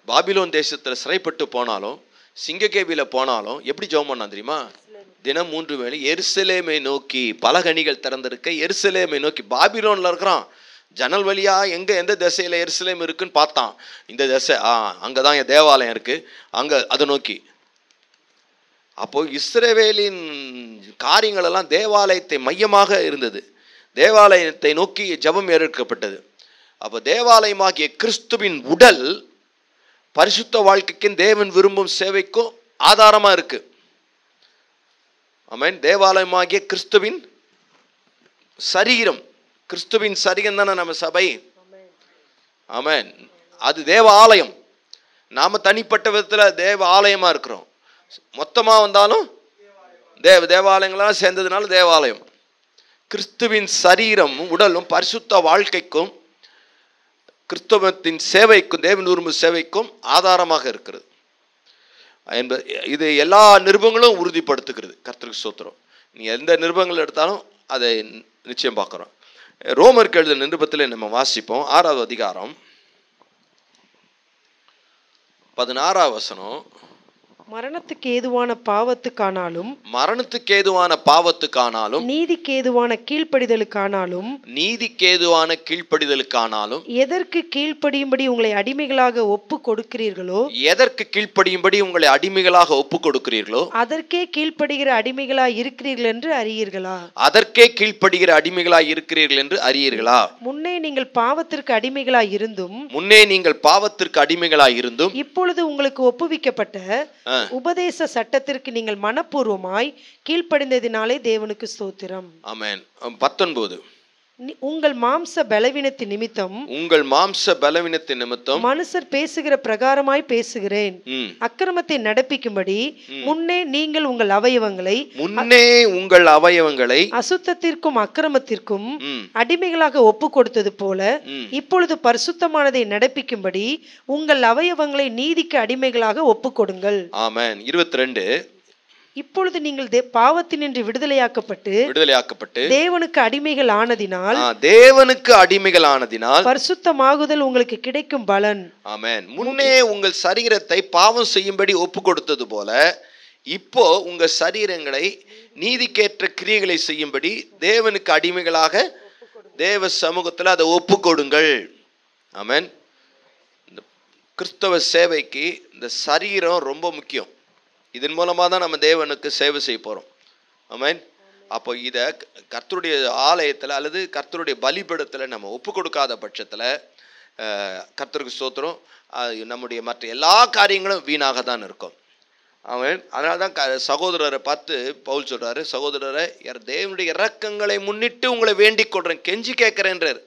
பாபிலோன் தேசத்தில் சிறைப்பட்டு போனாலும், சிங்கக்கேபியில போனாலும் எப்படி ஜெபம் பண்ணான் தெரியுமா? தினம் 3 வேளை எருசலேமை நோக்கி, பலகணிகள் திறந்திருக்க எருசலேமை நோக்கி. பாபிலோன்ல இருக்கிறான், ஜன்னல் வழியா எந்த திசையில எருசலேம் இருக்குன்னு பார்த்தான். இந்த திசை, அங்கதான் என் தேவாலயம் இருக்கு, அங்க அதை நோக்கி. அப்போ இஸ்ரவேலின் காரியங்கள் எல்லாம் தேவாலயத்தை மையமாக இருந்தது. தேவாலயத்தை நோக்கி ஜெபம் ஏற்கப்பட்டது. அப்போ தேவாலயமாகிய கிறிஸ்துவின் உடல் பரிசுத்த வாழ்க்கைக்கும் தேவன் விரும்பும் சேவைக்கும் ஆதாரமா இருக்கு. ஆமென். தேவாலயமாகிய கிறிஸ்துவின் சரீரம், கிறிஸ்துவின் சரீரம் தானே நம்ம சபை. ஆமென். அது தேவ ஆலயம். நாம தனிப்பட்ட விதத்துல தேவ ஆலயமா இருக்கிறோம். மொத்தமா வந்தாலும் தேவாலயங்களாம் சேர்ந்ததுனால தேவாலயம். கிறிஸ்துவின் சரீரம் உடலும் பரிசுத்த வாழ்க்கைக்கும் கிறிஸ்தவத்தின் சேவைக்கும் தேவன் விரும்பும் சேவைக்கும் ஆதாரமாக இருக்கிறது என்பது இது எல்லா நிருபங்களும் உறுதிப்படுத்துகிறது. கர்த்தருக்கு ஸ்தோத்திரம். நீ எந்த நிருபங்கள் எடுத்தாலும் அதை நிச்சயம் பார்க்குறோம். ரோமருக்கு எழுதின நிருபத்தில் நம்ம வாசிப்போம். 6வது அதிகாரம் 16வது வசனம். மரணத்துக்கு ஏதுவான பாவத்துக்கானாலும், மரணத்துக்கு ஏதுவான பாவத்துக்கானாலும், நீதிக்கு ஏதுவான கீழ்ப்படிதலுக்கானாலும், நீதிக்கு ஏதுவான கீழ்ப்படிதலுக்கானாலும், எதற்கு கீழ்ப்படியும்படி உங்களை அடிமைகளாக ஒப்பு கொடுக்கிறீர்களோ, எதற்கு கீழ்ப்படியும்படி உங்களை அடிமைகளாக ஒப்பு கொடுக்கிறீர்களோ, அதற்கே கீழ்ப்படுகிற அடிமைகளாய் இருக்கிறீர்கள் என்று அறியீர்களா? அதற்கே கீழ்ப்படுகிற அடிமைகளாய் இருக்கிறீர்கள் என்று அறியீர்களா? முன்னே நீங்கள் பாவத்திற்கு அடிமைகளாய் இருந்தும், முன்னே நீங்கள் பாவத்திற்கு அடிமைகளாய் இருந்தும், இப்பொழுது உங்களுக்கு ஒப்புவிக்கப்பட்ட உபதேச சட்டத்திற்கு நீங்கள் மனப்பூர்வமாய் கீழ்ப்படிந்ததினாலே தேவனுக்கு ஸ்தோத்திரம். ஆமென். 19. உங்கள் மாம்ச பலவீனத்தின் நிமித்தம், உங்கள் மாம்ச பலவீனத்தின் நிமித்தம் மனுஷர் பேசுகிற பிரகாரமாய் பேசுகிறேன். அக்கிரமத்தை நடப்பிக்கும்படி முன்னே நீங்கள் உங்கள் அவயவங்களை அசுத்தத்திற்கும் அக்கிரமத்திற்கும் அடிமைகளாக ஒப்பு கொடுத்தது போல, இப்பொழுது பரிசுத்தமானதை நடப்பிக்கும்படி உங்கள் அவயவங்களை நீதிக்கு அடிமைகளாக ஒப்பு கொடுங்கள். ஆமென். 22. இப்பொழுது நீங்கள் பாவத்தினின்று விடுதலையாக்கப்பட்டு தேவனுக்கு அடிமைகள் ஆனதினால் பரிசுத்தமாகுதல் உங்களுக்கு கிடைக்கும் பலன். ஆமென். முன்னே உங்கள் சரீரத்தை பாவம் செய்யும்படி ஒப்பு கொடுத்தது போல இப்போ உங்க சரீரங்களை நீதிக்கேற்ற கிரியைகளை செய்யும்படி தேவனுக்கு அடிமைகளாக தேவ சமூகத்தில் அதை ஒப்பு கொடுங்கள். ஆமென். இந்த கிறிஸ்தவ சேவைக்கு இந்த சரீரம் ரொம்ப முக்கியம். இதன் மூலமாக தான் நம்ம தேவனுக்கு சேவை செய்ய போகிறோம். ஆமென். அப்போ இதை கர்த்தருடைய ஆலயத்தில் அல்லது கர்த்தருடைய பலிபீடத்தில் நம்ம ஒப்பு கொடுக்காத பட்சத்தில் கர்த்தருக்கு ஸ்தோத்திரம், நம்முடைய மற்ற எல்லா காரியங்களும் வீணாக தான் இருக்கும். அவன் அதனால தான் சகோதரரை பார்த்து பவுல் சொல்கிறாரு, சகோதரரை தேவனுடைய இரக்கங்களை முன்னிட்டு உங்களை வேண்டிக் கொள்கிறேன், கெஞ்சி கேட்குறேன்றார்.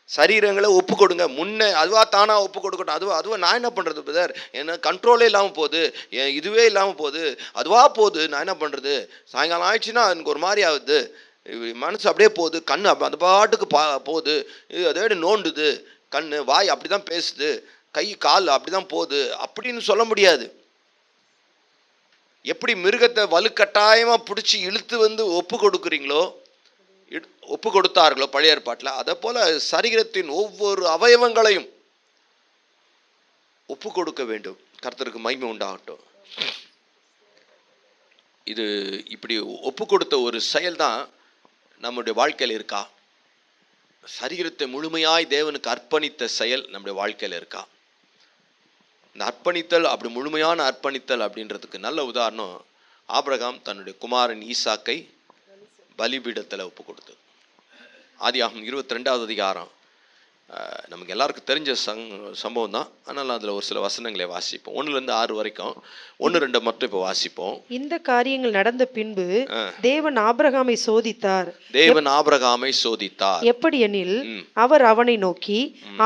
சரீரங்களை ஒப்பு கொடுங்க. முன்னே அதுவா தானாக ஒப்பு கொடுக்கட்டும். அதுவா நான் என்ன பண்ணுறது பிரதர், என்ன கண்ட்ரோலே இல்லாமல் போகுது, இதுவே இல்லாமல் போகுது, அதுவா போகுது, நான் என்ன பண்ணுறது, சாயங்காலம் ஆயிடுச்சுன்னா எனக்கு ஒரு மாதிரி ஆகுது, மனசு அப்படியே போகுது, கண் அந்த பாட்டுக்கு போகுது, அதோட நோண்டுது, கண் வாய் அப்படி தான் பேசுது, கை கால் அப்படி தான் போகுது அப்படின்னு சொல்ல முடியாது. எப்படி மிருகத்தை வலுக்கட்டாயமாக பிடிச்சி இழுத்து ஒப்பு கொடுக்குறீங்களோ, ஒப்பு கொடுத்தார்களோ பழைய ஏற்பாட்டில், அதை போல சரீரத்தின் ஒவ்வொரு அவயவங்களையும் ஒப்பு கொடுக்க வேண்டும். கர்த்தருக்கு மகிமை உண்டாகட்டும். இது இப்படி ஒப்பு கொடுத்த ஒரு செயல் தான் நம்முடைய வாழ்க்கையில் இருக்கா? சரீரத்தை முழுமையாய் தேவனுக்கு அர்ப்பணித்த செயல் நம்முடைய வாழ்க்கையில் இருக்கா? இந்த அர்ப்பணித்தல், அப்படி முழுமையான அர்ப்பணித்தல் அப்படின்றதுக்கு நல்ல உதாரணம் ஆபிரகாம் தன்னுடைய குமாரன் ஈசாக்கை பலிபீடத்தில் ஒப்பு கொடுத்தது. ஆதியாகமம் 22வது அதிகாரம் நமக்கு எல்லாருக்கும் தெரிஞ்ச சம்பவம் தான். ஆனால் அதில் ஒரு சில வசனங்களை வாசிப்போம். 1-6 வரைக்கும் 1-2 மட்டும் இப்போ வாசிப்போம். இந்த காரியங்கள் நடந்த பின்பு தேவன் ஆபிரகாமை சோதித்தார். எப்படி எனில், அவர் அவனை நோக்கி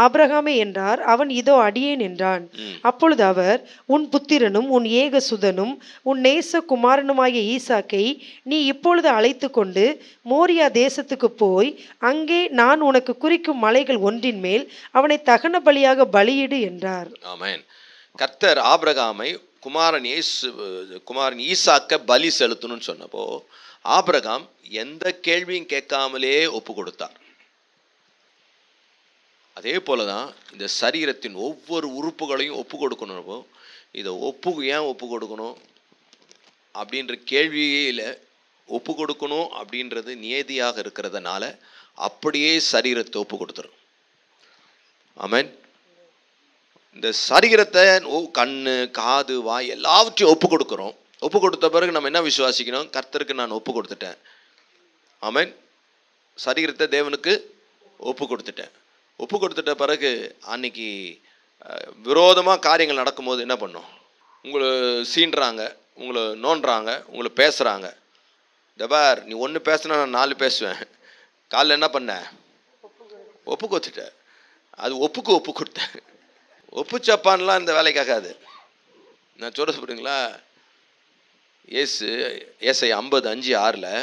ஆபிரகாமே என்றார். அவன் இதோ அடியேன் என்றான். அப்பொழுது அவர், உன் புத்திரனும் உன் ஏகசுதனும் உன் நேச குமாரனுமாகிய ஈசாக்கை நீ இப்பொழுது அழைத்து கொண்டு மோரியா தேசத்துக்கு போய் அங்கே நான் உனக்கு குறிக்கும் மலைகள் ஒன்றின் மேல் அவனை தகன பலியாக பலியிடு என்றார். ஆமென். கர்த்தர் ஆபிரகாமை குமாரன் ஈசாக்க பலி செலுத்தணும்னு சொன்னப்போ ஆபிரகாம் எந்த கேள்வியும் கேட்காமலே ஒப்பு கொடுத்தார். அதே போலதான் இந்த சரீரத்தின் ஒவ்வொரு உறுப்புகளையும் ஒப்பு கொடுக்கணும்ப்போ, இதை ஏன் ஒப்பு கொடுக்கணும் அப்படின்ற கேள்வியில ஒப்பு கொடுக்கணும் அப்படின்றது நியதியாக இருக்கிறதுனால அப்படியே சரீரத்தை ஒப்பு கொடுத்துரும். ஆமென். இந்த சரீரத்தை கண்ணு, காது, வாய் எல்லாவற்றையும் ஒப்பு கொடுக்குறோம். ஒப்பு கொடுத்த பிறகு நம்ம என்ன விசுவாசிக்கணும்? கர்த்தருக்கு நான் ஒப்பு கொடுத்துட்டேன். ஆமென். சரீரத்தை தேவனுக்கு ஒப்பு கொடுத்துட்டேன். ஒப்பு கொடுத்துட்ட பிறகு அன்னைக்கு விரோதமாக காரியங்கள் நடக்கும்போது என்ன பண்ணும்? உங்களை சீண்டுறாங்க, உங்களை நோண்டுறாங்க, உங்களை பேசுகிறாங்க. டபார் நீ ஒன்று பேசுனா நான் 4 பேசுவேன். காலைல என்ன பண்ண? ஒப்பு கொடுத்துட்டேன். அது ஒப்பு கொடுத்தேன். ஒப்பு சப்பான்லாம் இந்த வேலைக்காகாது. நான் சொல்ல சொல்றீங்களா? ஏசாயா 50:5-6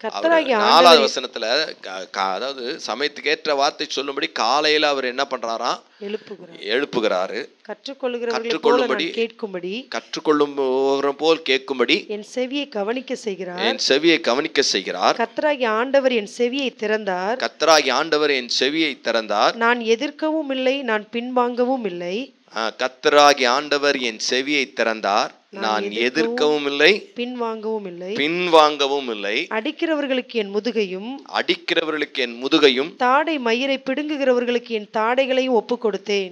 4வது வசனத்துல, அதாவது சமயத்துக்கு ஏற்ற வார்த்தை சொல்லும்படி காலையில அவர் என்ன பண்றாராம்? எழுப்புகிறாரு. கற்றுக்கொள்ளும்படி போல் கேட்கும்படி என் செவியை கவனிக்க செய்கிறார். கர்த்தராகிய ஆண்டவர் என் செவியை திறந்தார். நான் எதிர்க்கவும் இல்லை, நான் பின்வாங்கவும் இல்லை. கர்த்தராகிய ஆண்டவர் என் செவியை திறந்தார், நான் எதிர்க்கவும் இல்லை, பின்வாங்கவும் இல்லை. அடிக்கிறவர்களுக்கு என் முதுகையும் தாடை மயிரை பிடுங்குகிறவர்களுக்கு என் தாடைகளையும் ஒப்பு கொடுத்தேன்.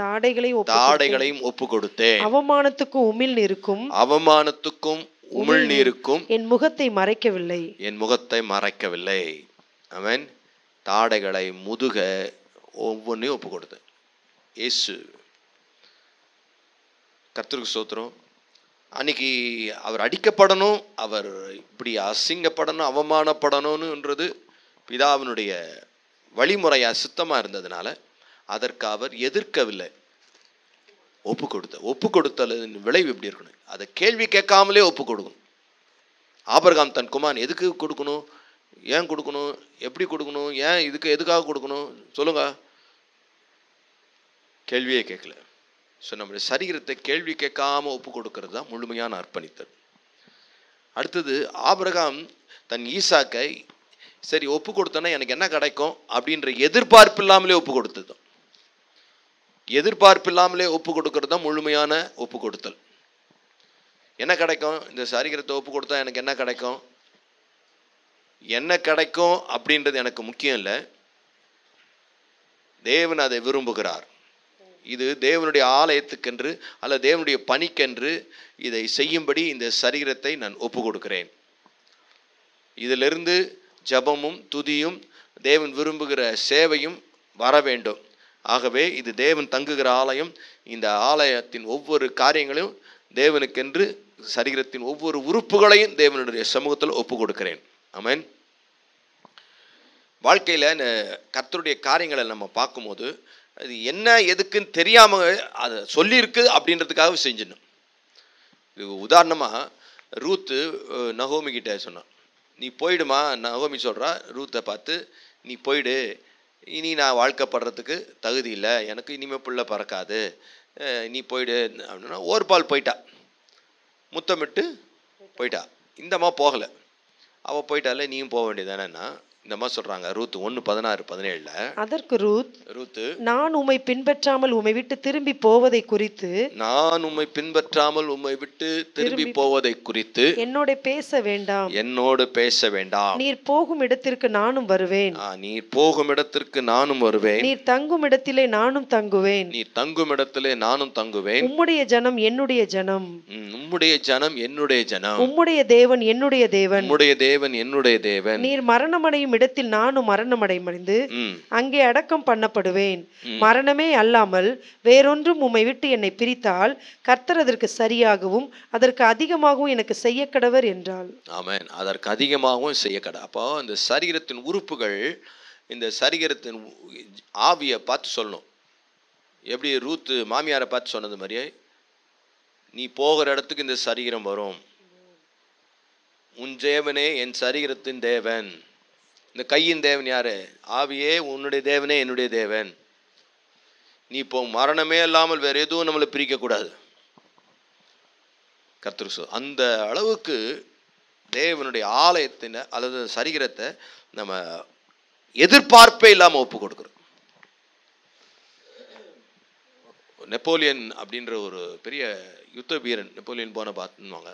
தாடைகளையும் ஒப்பு கொடுத்தேன். அவமானத்துக்கும் உமிழ்நீருக்கும் என் முகத்தை மறைக்கவில்லை. ஆமென். தாடைகளை, முதுக ஒவ்வொன்றையும் ஒப்பு கொடுத்தேன். இயேசு கர்த்தருக்கு ஸ்தோத்திரம். அன்னைக்கு அவர் அடிக்கப்படணும், அவர் இப்படி அசிங்கப்படணும், அவமானப்படணும்ன்றது பிதாவினுடைய வழிமுறையா சித்தமா இருந்ததுனால அதற்கு அவர் எதிர்க்கவில்லை, ஒப்பு கொடுத்தலின் விளைவு எப்படி இருக்கணும்? அதை கேள்வி கேட்காமலே ஒப்பு கொடுக்கணும். ஆபிரகாம் தன் குமாரன் எதுக்கு கொடுக்கணும், ஏன் கொடுக்கணும், எப்படி கொடுக்கணும், ஏன் எதுக்காக கொடுக்கணும் சொல்லுங்க? கேள்வியே கேட்கல. ஸோ நம்முடைய சரீரத்தை கேள்வி கேட்காம ஒப்பு கொடுக்கறது தான் முழுமையான அர்ப்பணித்தல். அடுத்தது ஆபிரகாம் தன் ஈசாக்கை சரி ஒப்பு கொடுத்தோன்னா எனக்கு என்ன கிடைக்கும் அப்படின்ற எதிர்பார்ப்பு இல்லாமலே ஒப்பு கொடுத்தது. எதிர்பார்ப்பு இல்லாமலே ஒப்பு கொடுக்கறது தான் முழுமையான ஒப்பு கொடுத்தல். என்ன கிடைக்கும்? இந்த சரீரத்தை ஒப்பு கொடுத்தா எனக்கு என்ன கிடைக்கும், என்ன கிடைக்கும் அப்படின்றது எனக்கு முக்கியம் இல்லை. தேவன் அதை விரும்புகிறார். இது தேவனுடைய ஆலயத்துக்கென்று அல்ல தேவனுடைய பணிக்கென்று இதை செய்யும்படி இந்த சரீரத்தை நான் ஒப்பு கொடுக்கிறேன். இதிலிருந்து ஜபமும் துதியும் தேவன் விரும்புகிற சேவையும் வர வேண்டும். ஆகவே இது தேவன் தங்குகிற ஆலயம். இந்த ஆலயத்தின் ஒவ்வொரு காரியங்களையும் தேவனுக்கென்று சரீரத்தின் ஒவ்வொரு உறுப்புகளையும் தேவனுடைய சமூகத்தில் ஒப்பு கொடுக்கிறேன். ஆமென். வாழ்க்கையில் இந்த கர்த்தருடைய காரியங்களை நம்ம பார்க்கும்போது அது என்ன எதுக்குன்னு தெரியாமல் அதை சொல்லியிருக்கு அப்படின்றதுக்காக செஞ்சிடணும். இது உதாரணமாக ரூத்து நகோமி கிட்ட சொன்னான், நீ போயிடுமா. நகோமி சொல்கிறா ரூத்தை பார்த்து, நீ போயிடு, இனி நான் வாழ்க்கைப்படுறதுக்கு தகுதி இல்லை, எனக்கு இனிமேல் பிள்ளை பறக்காது, நீ போயிடு அப்படின்னா ஓர்பால் போயிட்டா, முத்தமிட்டு போயிட்டா. இந்தம்மா போகலை. அவள் போயிட்டால நீயும் போக வேண்டியதானேன்னா இந்த மாதிரி சொல்றாங்க. ரூத் 1:16-17. அதற்கு ரூத், நான் உம்மை பின்பற்றாமல் உம்மை விட்டு திரும்பி போவதை குறித்து போவதை குறித்து என்னோட பேச வேண்டாம். நீர் போகும் இடத்திற்கு நானும் வருவேன். நீர் தங்கும் இடத்திலே நானும் தங்குவேன். உம்முடைய ஜனம் என்னுடைய ஜனம். உம்முடைய தேவன் என்னுடைய தேவன். நீர் மரணமடையும் இடத்தில் நானும் மரணமடைந்து அங்கே அடக்கம் பண்ணப்படுவேன். மரணமே அல்லாமல் வேறொன்றும் உம்மை விட்டு என்னை பிரித்தால் கர்த்தர் அதற்கு சரியாகவும் அதற்கு அதிகமாகவும் எனக்கு செய்ய கடவர் என்றாள். ஆமென். அதற்கு அதிகமாகவும் செய்ய கடை. அப்போ இந்த சரீரத்தின் உறுப்புகள் இந்த சரீரத்தின் ஆவியை பார்த்து சொல்லணும். எப்படி ரூத் மாமியாரை பார்த்து சொன்னது மாதிரியே, நீ போகிற இடத்துக்கு இந்த சரீரம் வரும். உன் தேவனே என் சரீரத்தின் தேவன். இந்த கையின் தேவன் யாரு? ஆவியே உன்னுடைய தேவனே என்னுடைய தேவன். நீ இப்போ மரணமே இல்லாமல் வேற எதுவும் நம்மளை பிரிக்கக்கூடாது. கர்த்தர் அந்த அளவுக்கு தேவனுடைய ஆலயத்தின் அல்லது சரீரத்தை நம்ம எதிர்பார்ப்பே இல்லாமல் ஒப்பு கொடுக்குறோம். நெப்போலியன் அப்படின்ற ஒரு பெரிய யுத்த வீரன், நெப்போலியன் போனபார்ட்டுன்னுவாங்க.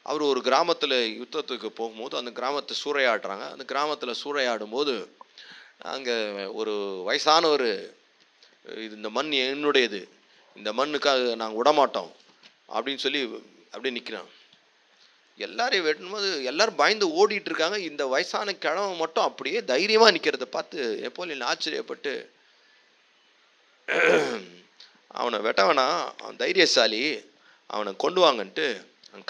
அவர் ஒரு கிராமத்தில் யுத்தத்துக்கு போகும்போது அந்த கிராமத்தை சூறையாடுறாங்க. அந்த கிராமத்தில் சூறையாடும் போது அங்கே ஒரு வயசானவர், இது இந்த மண் என்னுடையது, இந்த மண்ணுக்காக நாங்கள் விடமாட்டோம் அப்படின்னு சொல்லி அப்படியே நிற்கிறான். எல்லாரையும் வெட்டும்போது எல்லாரும் பயந்து ஓடிட்டு இருக்காங்க. இந்த வயசான கிழமை மட்டும் அப்படியே தைரியமாக நிற்கிறத பார்த்து நெப்போலியன் ஆச்சரியப்பட்டு, அவனை வெட்டவனா, அவன் தைரியசாலி, அவனை கொண்டு வாங்கன்ட்டு அவன்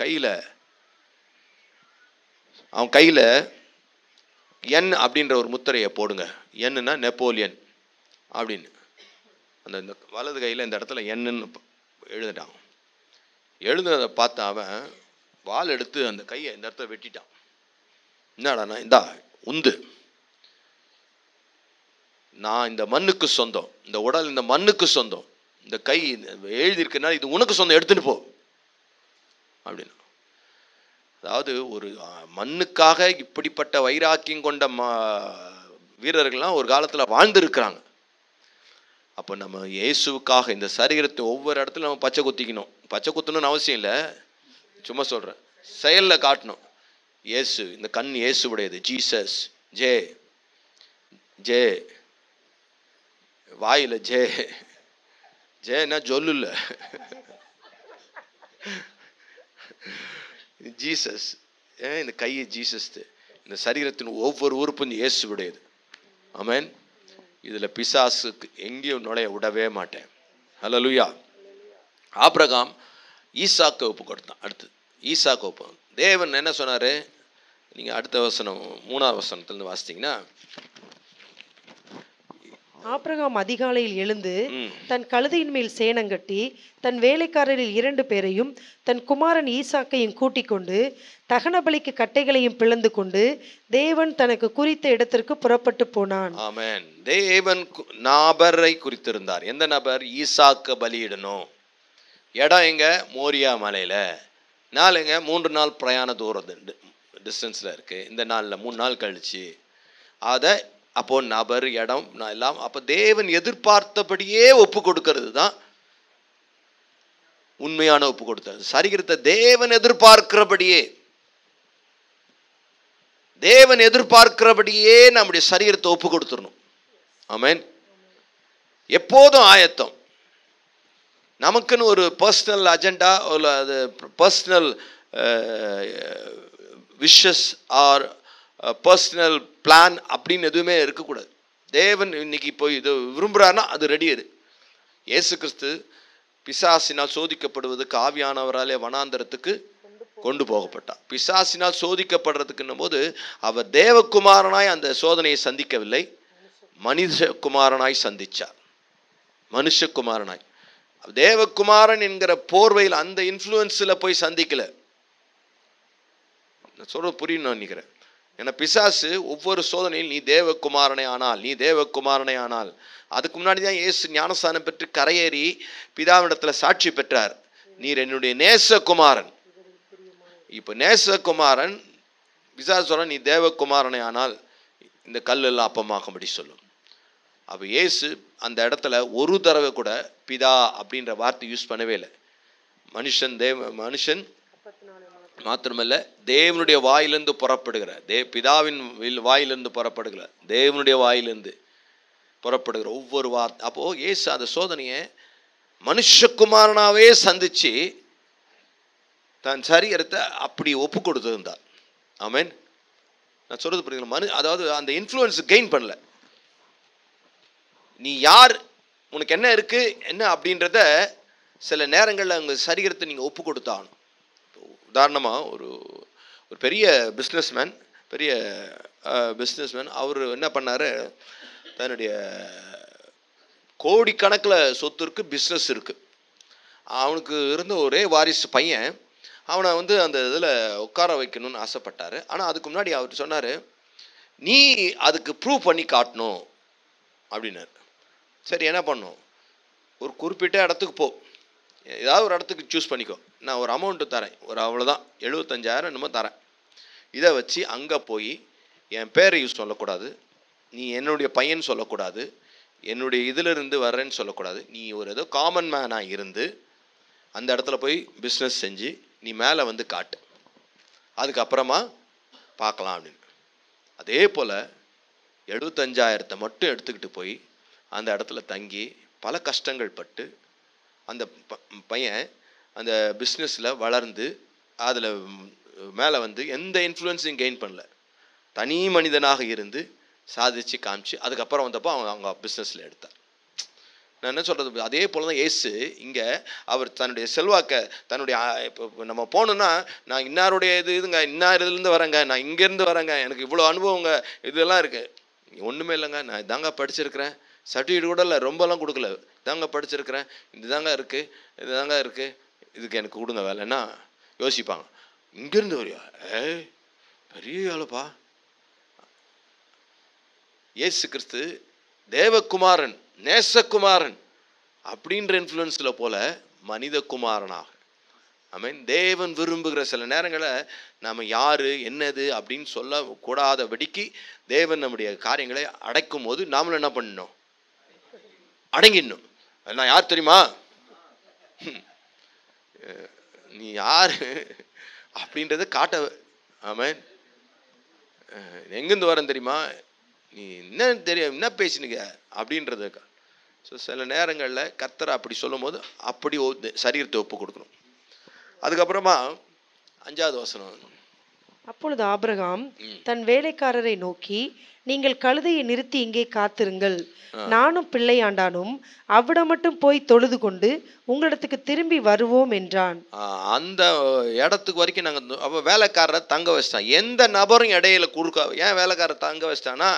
கையில் என் அப்படின்ற ஒரு முத்திரையை போடுங்க. என்னன்னா நெப்போலியன் அப்படின்னு அந்த வலது கையில் இந்த இடத்துல என்னன்னு எழுதிட்டான். எழுதுனதை பார்த்து அவன் வால் எடுத்து அந்த கையை இந்த இடத்துல வெட்டிட்டான். என்னடானா, இந்தா உந்து, நான் இந்த மண்ணுக்கு சொந்தம், இந்த உடல் இந்த மண்ணுக்கு சொந்தம், இந்த கை எழுதியிருக்கனால இது உனக்கு சொந்தம், எடுத்துட்டு போ அப்படின்னு. அதாவது ஒரு மண்ணுக்காக இப்படிப்பட்ட வைராக்கியம் கொண்ட வீரர்கள்லாம் ஒரு காலத்தில் வாழ்ந்துருக்கிறாங்க. அப்போ நம்ம இயேசுக்காக இந்த சரீரத்தை ஒவ்வொரு இடத்துல நம்ம பச்சை குத்திக்கணும். பச்சை குத்தணும்னு அவசியம் இல்லை, சும்மா சொல்கிறேன், செயலில் காட்டணும். இயேசு, இந்த கண் இயேசுடையது, ஜீசஸ், ஜே ஜே, வாயில் ஜே ஜேன்னா சொல்லல, ஜீசஸ். இந்த கையை ஜீசஸ், இந்த சரீரத்தின் ஒவ்வொரு உறுப்பும் இயேசுடையது. ஆமென். இதில் பிசாசுக்கு எங்கேயும் நுழைய விடவே மாட்டேன். ஹல்லேலூயா. ஆபிரகாம் ஈசாக்கை ஒப்பு கொடுத்தான். அடுத்து ஈசாக்கை ஒப்பு. தேவன் என்ன சொன்னார்? நீங்கள் அடுத்த வசனம் 3ஆம் வசனத்துலேருந்து வாசித்தீங்கன்னா, ஆபிரகாம் அதிகாலையில் எழுந்து தன் கழுதையின் மேல் சேணங்கட்டி தன் வேலைக்காரரில் 2 பேரையும் தன் குமாரன் ஈசாக்கையும் கூட்டிக் கொண்டு தகன பலிக்கு கட்டைகளையும் பிளந்து கொண்டு தேவன் தனக்கு குறித்த இடத்திற்கு புறப்பட்டு போனான். ஆமென். தேவன் நபரை குறித்திருந்தார். எந்த நபர்? ஈசாக்க பலியிடணும். இடம் எங்க? மோரியா மலையில. நாளுங்க 3 நாள் பிரயாண தூரம் டிஸ்டன்ஸ்ல இருக்கு. இந்த நாளில் 3 நாள் கழிச்சு அதை அப்போ நபர், இடம் எல்லாம் அப்போ தேவன் எதிர்பார்த்தபடியே ஒப்பு கொடுக்கிறது தான் உண்மையான ஒப்பு கொடுத்தது. சரீரத்தை தேவன் எதிர்பார்க்கிறபடியே நம்முடைய சரீரத்தை ஒப்பு கொடுத்துடணும். ஆமென். எப்போதும் ஆயத்தம். நமக்குன்னு ஒரு பர்சனல் அஜெண்டா, அது personal wishes or personal plan அப்படின்னு எதுவுமே இருக்கக்கூடாது. தேவன் இன்னைக்கு இப்போ இது விரும்புகிறாருன்னா அது ரெடி. இயேசு கிறிஸ்து பிசாசினால் சோதிக்கப்படுவதற்கு ஆவியானவராலே வனாந்தரத்துக்கு கொண்டு போகப்பட்டார். பிசாசினால் சோதிக்கப்படுறதுக்குன்னும் போது அவர் தேவகுமாரனாய் அந்த சோதனையை சந்திக்கவில்லை, மனிதகுமாரனாய் சந்திச்சார். மனுஷகுமாரனாய், தேவகுமாரன் என்கிற போர்வையில் அந்த இன்ஃப்ளூயன்ஸில் போய் சந்திக்கல. நான் சொல்றது புரியும் நினைக்கிறேன். ஏன்னா பிசாசு ஒவ்வொரு சோதனையில் நீ தேவகுமாரனே ஆனால் அதுக்கு முன்னாடி தான் இயேசு ஞானஸ்தானம் பெற்று கரையேறி பிதாவிடத்தில் சாட்சி பெற்றார், நீர் என்னுடைய நேசகுமாரன். இப்போ நேசகுமாரன் பிசாசு சொல்ல, நீ தேவகுமாரனே ஆனால் இந்த கல்லெல்லாம் அப்பமாகும்படி சொல்லும். அப்போ இயேசு அந்த இடத்துல ஒரு தடவை கூட பிதா அப்படின்ற வார்த்தை யூஸ் பண்ணவே இல்லை. மனுஷன் மாத்திரமல்ல, தேவனுடைய வாயிலிருந்து புறப்படுகிற பிதாவின் வாயிலிருந்து புறப்படுகிற தேவனுடைய வாயிலிருந்து புறப்படுகிற ஒவ்வொரு வார்த்தை. அப்போது இயேசு அந்த சோதனையை மனுஷகுமாரனாவே சந்திச்சு தன் சரீரத்தை அப்படி ஒப்பு கொடுத்துருந்தார். ஆமென். நான் சொல்றது புரியுது. அதாவது அந்த இன்ஃப்ளூயன்ஸ் கெயின் பண்ணல. நீ யார், உனக்கு என்ன இருக்கு என்ன அப்படின்றத சில நேரங்களில் உங்கள் சரீரத்தை நீங்கள் ஒப்பு கொடுத்தாகணும். உதாரணமாக ஒரு பெரிய பிஸ்னஸ்மேன் அவர் என்ன பண்ணார், தன்னுடைய கோடிக்கணக்கில் சொத்து இருக்குது, பிஸ்னஸ் இருக்குது. அவனுக்கு இருந்த ஒரே வாரிசு பையன். அவனை அந்த இதில் உட்கார வைக்கணும்னு ஆசைப்பட்டார். ஆனால் அதுக்கு முன்னாடி அவர் சொன்னார், நீ அதுக்கு ப்ரூவ் பண்ணி காட்டணும் அப்படின்னாரு. சரி, என்ன பண்ணும், ஒரு குறிப்பிட்ட இடத்துக்கு போ, ஏதாவது ஒரு இடத்துக்கு சூஸ் பண்ணிக்கோ, நான் ஒரு அமௌண்ட்டு தரேன், ஒரு அவ்வளோதான் 75,000 என்னமோ தரேன், இதை வச்சு அங்கே போய் என் பேரை யூஸ் சொல்லக்கூடாது, நீ என்னுடைய பையன் சொல்லக்கூடாது, என்னுடைய இதிலிருந்து வர்றேன்னு சொல்லக்கூடாது, நீ ஒரு ஏதோ காமன் மேனாக இருந்து அந்த இடத்துல போய் பிஸ்னஸ் செஞ்சு நீ மேலே காட்டு, அதுக்கப்புறமா பார்க்கலாம் அப்படின்னு. அதே போல் 75,000 மட்டும் எடுத்துக்கிட்டு போய் அந்த இடத்துல தங்கி பல கஷ்டங்கள் பட்டு அந்த பையன் அந்த பிஸ்னஸில் வளர்ந்து அதில் மேலே எந்த இன்ஃப்ளூயன்ஸையும் கெயின் பண்ணல, தனி மனிதனாக இருந்து சாதிச்சு காமிச்சு அதுக்கப்புறம் வந்தப்போ அவங்க பிஸ்னஸில் எடுத்தார். நான் என்ன சொல்கிறது, அதே போல் தான் இயேசு இங்கே அவர் தன்னுடைய செல்வாக்கை தன்னுடைய இப்போ நம்ம போகணுன்னா, நான் இன்னாருடைய இதுங்க இன்னார் இதுலேருந்து வரேங்க, நான் இங்கேருந்து வரேங்க, எனக்கு இவ்வளோ அனுபவங்க இதெல்லாம் இருக்குது, ஒன்றுமே இல்லைங்க, நான் இதாங்க படிச்சிருக்கிறேன், சர்டிஃபிகேட் கூட இல்லை, ரொம்பலாம் கொடுக்கல, இதாங்க படிச்சிருக்கிறேன், இதுதாங்க இருக்குது, இதுக்கு எனக்கு கொடுங்க வேலைன்னா யோசிப்பாங்க. இங்கேருந்து வரியா, பெரிய ஆளுப்பா. இயேசு கிறிஸ்து தேவகுமாரன், நேசகுமாரன் அப்படின்ற இன்ஃப்ளூயன்ஸில் போல மனித குமாரனாக, ஆமென், தேவன் விரும்புகிற சில நேரங்களில் நாம் யார் என்னது அப்படின்னு சொல்லக்கூடாதபடிக்கு தேவன் நம்முடைய காரியங்களை அடைக்கும் போது நாமளும் என்ன பண்ணணும், அடங்கிடணும். நான் யார் தெரியுமா, நீ யார் அப்படின்றத காட்ட, ஆமென், எங்கேருந்து வரேன் தெரியுமா, நீ என்ன தெரியும் என்ன பேசினுங்க அப்படின்றது. ஸோ சில நேரங்களில் கர்த்தரை அப்படி சொல்லும் போது அப்படி சரீரத்தை ஒப்பு கொடுக்கணும். அதுக்கப்புறமா 5வது வசனம். அப்பொழுது ஆபிரகாம் தன் வேலைக்காரரை நோக்கி, நீங்கள் கழுதையை நிறுத்தி இங்கே காத்திருங்கள், நானும் பிள்ளையாண்டானும் அவ்விடம் மட்டும் போய் தொழுது கொண்டு உங்களிடத்துக்கு திரும்பி வருவோம் என்றான். அந்த இடத்துக்கு வரைக்கும் நாங்கள் அப்போ வேலைக்காரரை தங்க வச்சிட்டான். எந்த நபரும் இடையில குறுக்க, ஏன் வேலைக்காரரை தங்க வச்சிட்டான்னா,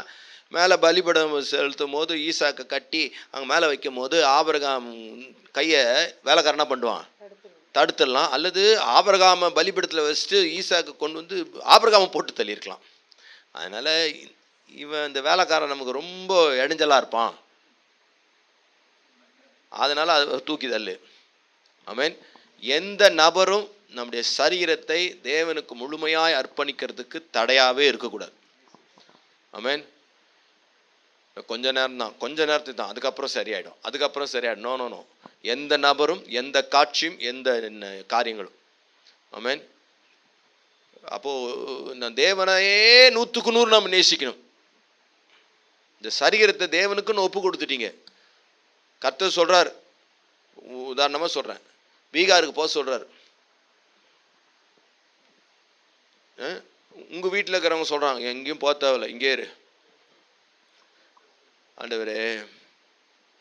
மேலே பலிபடம் செலுத்தும் போது ஈசாக்கை கட்டி அங்கே மேலே வைக்கும் போது ஆபிரகாம் கையை வேலைக்காரனா பண்ணுவான், தடுத்துடலாம். அல்லது ஆபிரகாம பலிபடத்தில் வச்சுட்டு ஈசாக்கு கொண்டு ஆபிரகாம போட்டு தள்ளியிருக்கலாம். அதனால் இவன் இந்த வேலைக்காரன் நமக்கு ரொம்ப இடைஞ்சலாக இருப்பான், அதனால் அதை தூக்கி தள்ளு. ஆமென். எந்த நபரும் நம்முடைய சரீரத்தை தேவனுக்கு முழுமையாய் அர்ப்பணிக்கிறதுக்கு தடையாகவே இருக்கக்கூடாது. ஆமென். கொஞ்ச நேரம் தான், கொஞ்ச நேரத்துக்கு தான், அதுக்கப்புறம் சரியாயிடும், அதுக்கப்புறம் சரியாயிடும். No no no. எந்த நபரும், எந்த காட்சியும், எந்த காரியங்களும். ஆமென். அப்போது நான் தேவனையே 100க்கு 100 நம்ம நேசிக்கணும். இந்த சரீரத்தை தேவனுக்குன்னு ஒப்பு கொடுத்துட்டீங்க. கர்த்தர் சொல்கிறார், உதாரணமாக சொல்கிறேன், பீகாருக்கு போக சொல்கிறார். உங்கள் வீட்டில் இருக்கிறவங்க சொல்கிறாங்க, எங்கேயும் போக தேவையில்லை, இங்கே இரு. ஆண்டவரே,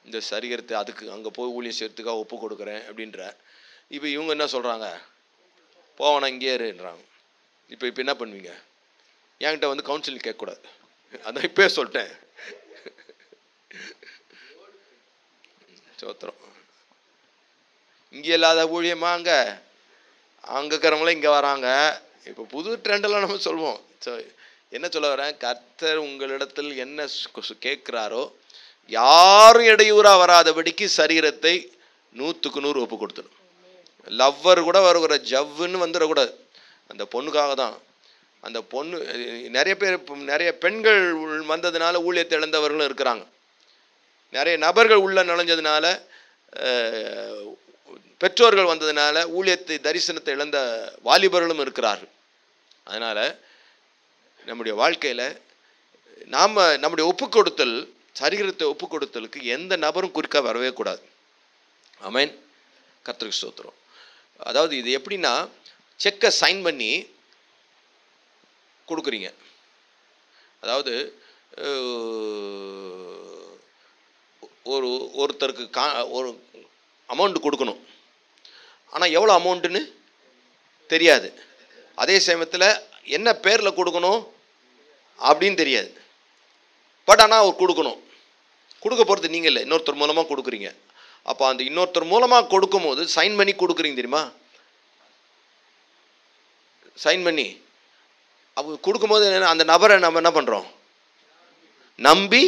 இந்த சரீரத்தை அதுக்கு அங்கே போய் ஊழியம் செய்யறதுக்காக ஒப்பு கொடுக்குறேன் அப்படின்ற. இப்போ இவங்க என்ன சொல்கிறாங்க, போவனா இங்கே இருன்றாங்க. இப்போ என்ன பண்ணுவீங்க? என்கிட்ட வந்து கவுன்சிலிங் கேட்கக்கூடாது, அதான் இப்போயே சொல்லிட்டேன். சோத்திரம். இங்கே இல்லாத ஊழியமா அங்கே இருக்கிறவங்களே இங்கே வராங்க. இப்போ புது ட்ரெண்டெல்லாம் நம்ம சொல்லுவோம். ஸோ என்ன சொல்ல வரேன், கர்த்தர் உங்களிடத்தில் என்ன கேட்குறாரோ யாரும் இடையூறாக வராதபடிக்கு சரீரத்தை 100க்கு 100 ஒப்பு கொடுத்துடும். லவ்வர் கூட வருகிற ஜவ்வுன்னு வந்துடக்கூடாது. அந்த பொண்ணுக்காக தான். அந்த பொண்ணு நிறைய பேர், நிறைய பெண்கள் வந்ததுனால ஊழியத்தை இழந்தவர்களும் இருக்கிறாங்க. நிறைய நபர்கள் உள்ள நுழைஞ்சதுனால, பெற்றோர்கள் வந்ததுனால ஊழியத்தை தரிசனத்தை இழந்த வாலிபர்களும் இருக்கிறார்கள். அதனால் நம்முடைய வாழ்க்கையில் நாம் நம்முடைய ஒப்பு கொடுத்தல், சரீரத்தை ஒப்பு கொடுத்தலுக்கு எந்த நபரும் குறுக்க வரவே கூடாது. ஆமென். கர்த்தருக்கு ஸ்தோத்திரம். அதாவது இது எப்படின்னா, செக்கை சைன் பண்ணி கொடுக்குறீங்க. அதாவது ஒருத்தருக்கு ஒரு அமௌண்ட் கொடுக்கணும், ஆனால் எவ்வளோ அமௌண்ட்டுன்னு தெரியாது. அதே சமயத்தில் என்ன பேரில் கொடுக்கணும் அப்படின்னு தெரியாது. பட் ஆனால் அவர் கொடுக்கணும். கொடுக்க போகிறது நீங்கள் இல்லை, இன்னொருத்தர் மூலமாக கொடுக்குறீங்க. அப்போ அந்த இன்னொருத்தர் மூலமாக கொடுக்கும்போது சைன் பண்ணி கொடுக்குறீங்க தெரியுமா? சைன் பண்ணி அவங்க கொடுக்கும்போது அந்த நபரை நம்ம என்ன பண்ணுறோம், நம்பி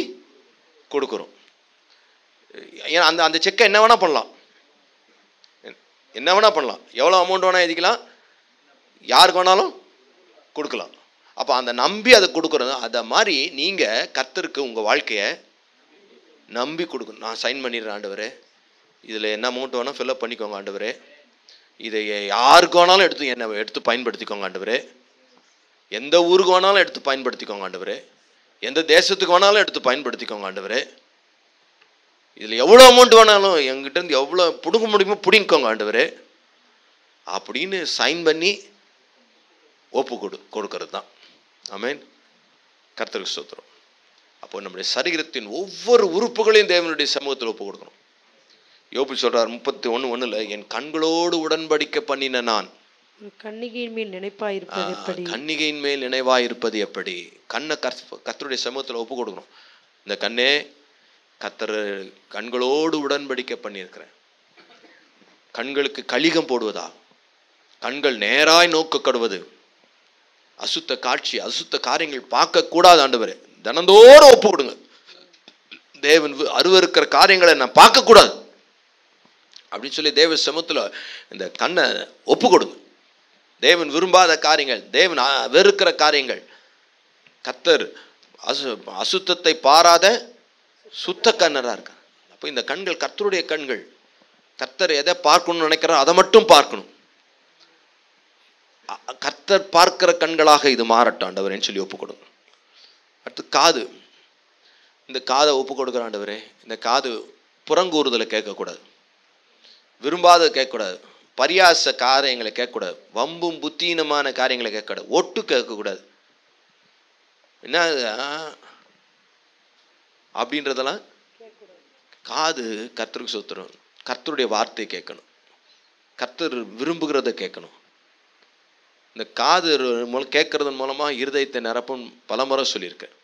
கொடுக்குறோம். ஏன்னா அந்த அந்த செக்கை என்ன வேணால் பண்ணலாம், என்ன வேணால் பண்ணலாம், எவ்வளோ அமௌண்ட் வேணால் எழுதிக்கலாம், யாருக்கு வேணாலும் கொடுக்கலாம். அப்போ அந்த நம்பி அதை கொடுக்குறது. அதை மாதிரி நீங்கள் கர்த்தருக்கு உங்கள் வாழ்க்கையை நம்பி கொடுக்கணும். நான் சைன் பண்ணிடுறேன் ஆண்டவரே, இதில் என்ன அமௌண்ட் வேணால் ஃபில்அப் பண்ணிக்கோங்க ஆண்டவரே, இதை யாருக்கு வேணாலும் எடுத்து பயன்படுத்திக்கோங்க ஆண்டவரே, எந்த ஊருக்கு வேணாலும் எடுத்து பயன்படுத்திக்கோங்க ஆண்டவரே, எந்த தேசத்துக்கு வேணாலும் எடுத்து பயன்படுத்திக்கோங்க ஆண்டவரே, இதில் எவ்வளோ அமௌண்ட் வேணாலும் எங்கிட்டேருந்து எவ்வளோ பிடுங்க முடியுமோ பிடிங்கோங்க ஆண்டவரே அப்படின்னு சைன் பண்ணி ஒப்பு கொடுக்கறது தான். ஆமென். கர்த்தருக்கு ஸ்தோத்திரம். அப்போ நம்முடைய சரீரத்தின் ஒவ்வொரு உறுப்புகளையும் தேவனுடைய சமூகத்தில் ஒப்பு கொடுக்கணும். யோபு சொல்றார் 31:1, என் கண்களோடு உடன்படிக்கை பண்ணின நான் கன்னிகையின் மேல் நினைப்பாயிருப்பது எப்படி? கன்னிகையின் மேல் நினைவாயிருப்பது எப்படி? கண்ணை கர்த்தருடைய சமூகத்தில் ஒப்பு கொடுக்கணும். இந்த கண்ணே, கர்த்தர் கண்களோடு உடன்படிக்கை பண்ணியிருக்கிறேன். கண்களுக்கு கலிகம் போடுவதா? கண்கள் நேராய் நோக்கப்படுவது, அசுத்த காட்சி, அசுத்த காரியங்கள் பார்க்கக்கூடாது ஆண்டவரே, தினந்தோறும் ஒப்பு கொடுங்க. தேவன் அருவருக்கிற காரியங்களை நான் பார்க்கக்கூடாது அப்படின்னு சொல்லி தேவ சமூகத்தில் இந்த கண்ணை ஒப்பு கொடுங்க. தேவன் விரும்பாத காரியங்கள், தேவன் வெறுக்கிற காரியங்கள், கர்த்தர் அசுத்தத்தை பாராத சுத்த கண்ணராக இருக்கார். அப்போ இந்த கண்கள் கர்த்தருடைய கண்கள். கர்த்தர் எதை பார்க்கணும்னு நினைக்கிறார் அதை மட்டும் பார்க்கணும். கர்த்தர் பார்க்கிற கண்களாக இது மாறட்டும் ஆண்டவரேன்னு சொல்லி ஒப்பு கொடுங்க. அடுத்து காது. இந்த காதை ஒப்பு கொடுக்குற ஆண்டவரே, இந்த காது புறங்கூறுதலை கேட்கக்கூடாது, விரும்பாத கேட்கக்கூடாது, பரியாச காரியங்களை கேட்கக்கூடாது, வம்பும் புத்தீனமான காரியங்களை கேட்கக்கூடாது, ஒட்டு கேட்கக்கூடாது. என்ன அப்படின்றதெல்லாம் காது கர்த்தருக்கு சொத்துரும். கர்த்தருடைய வார்த்தை கேட்கணும், கர்த்தர் விரும்புகிறத கேட்கணும். இந்த காது மூலம் கேட்கறதன் மூலமாக இருதயத்தை நிரப்பும் பலமுறை சொல்லியிருக்கேன்.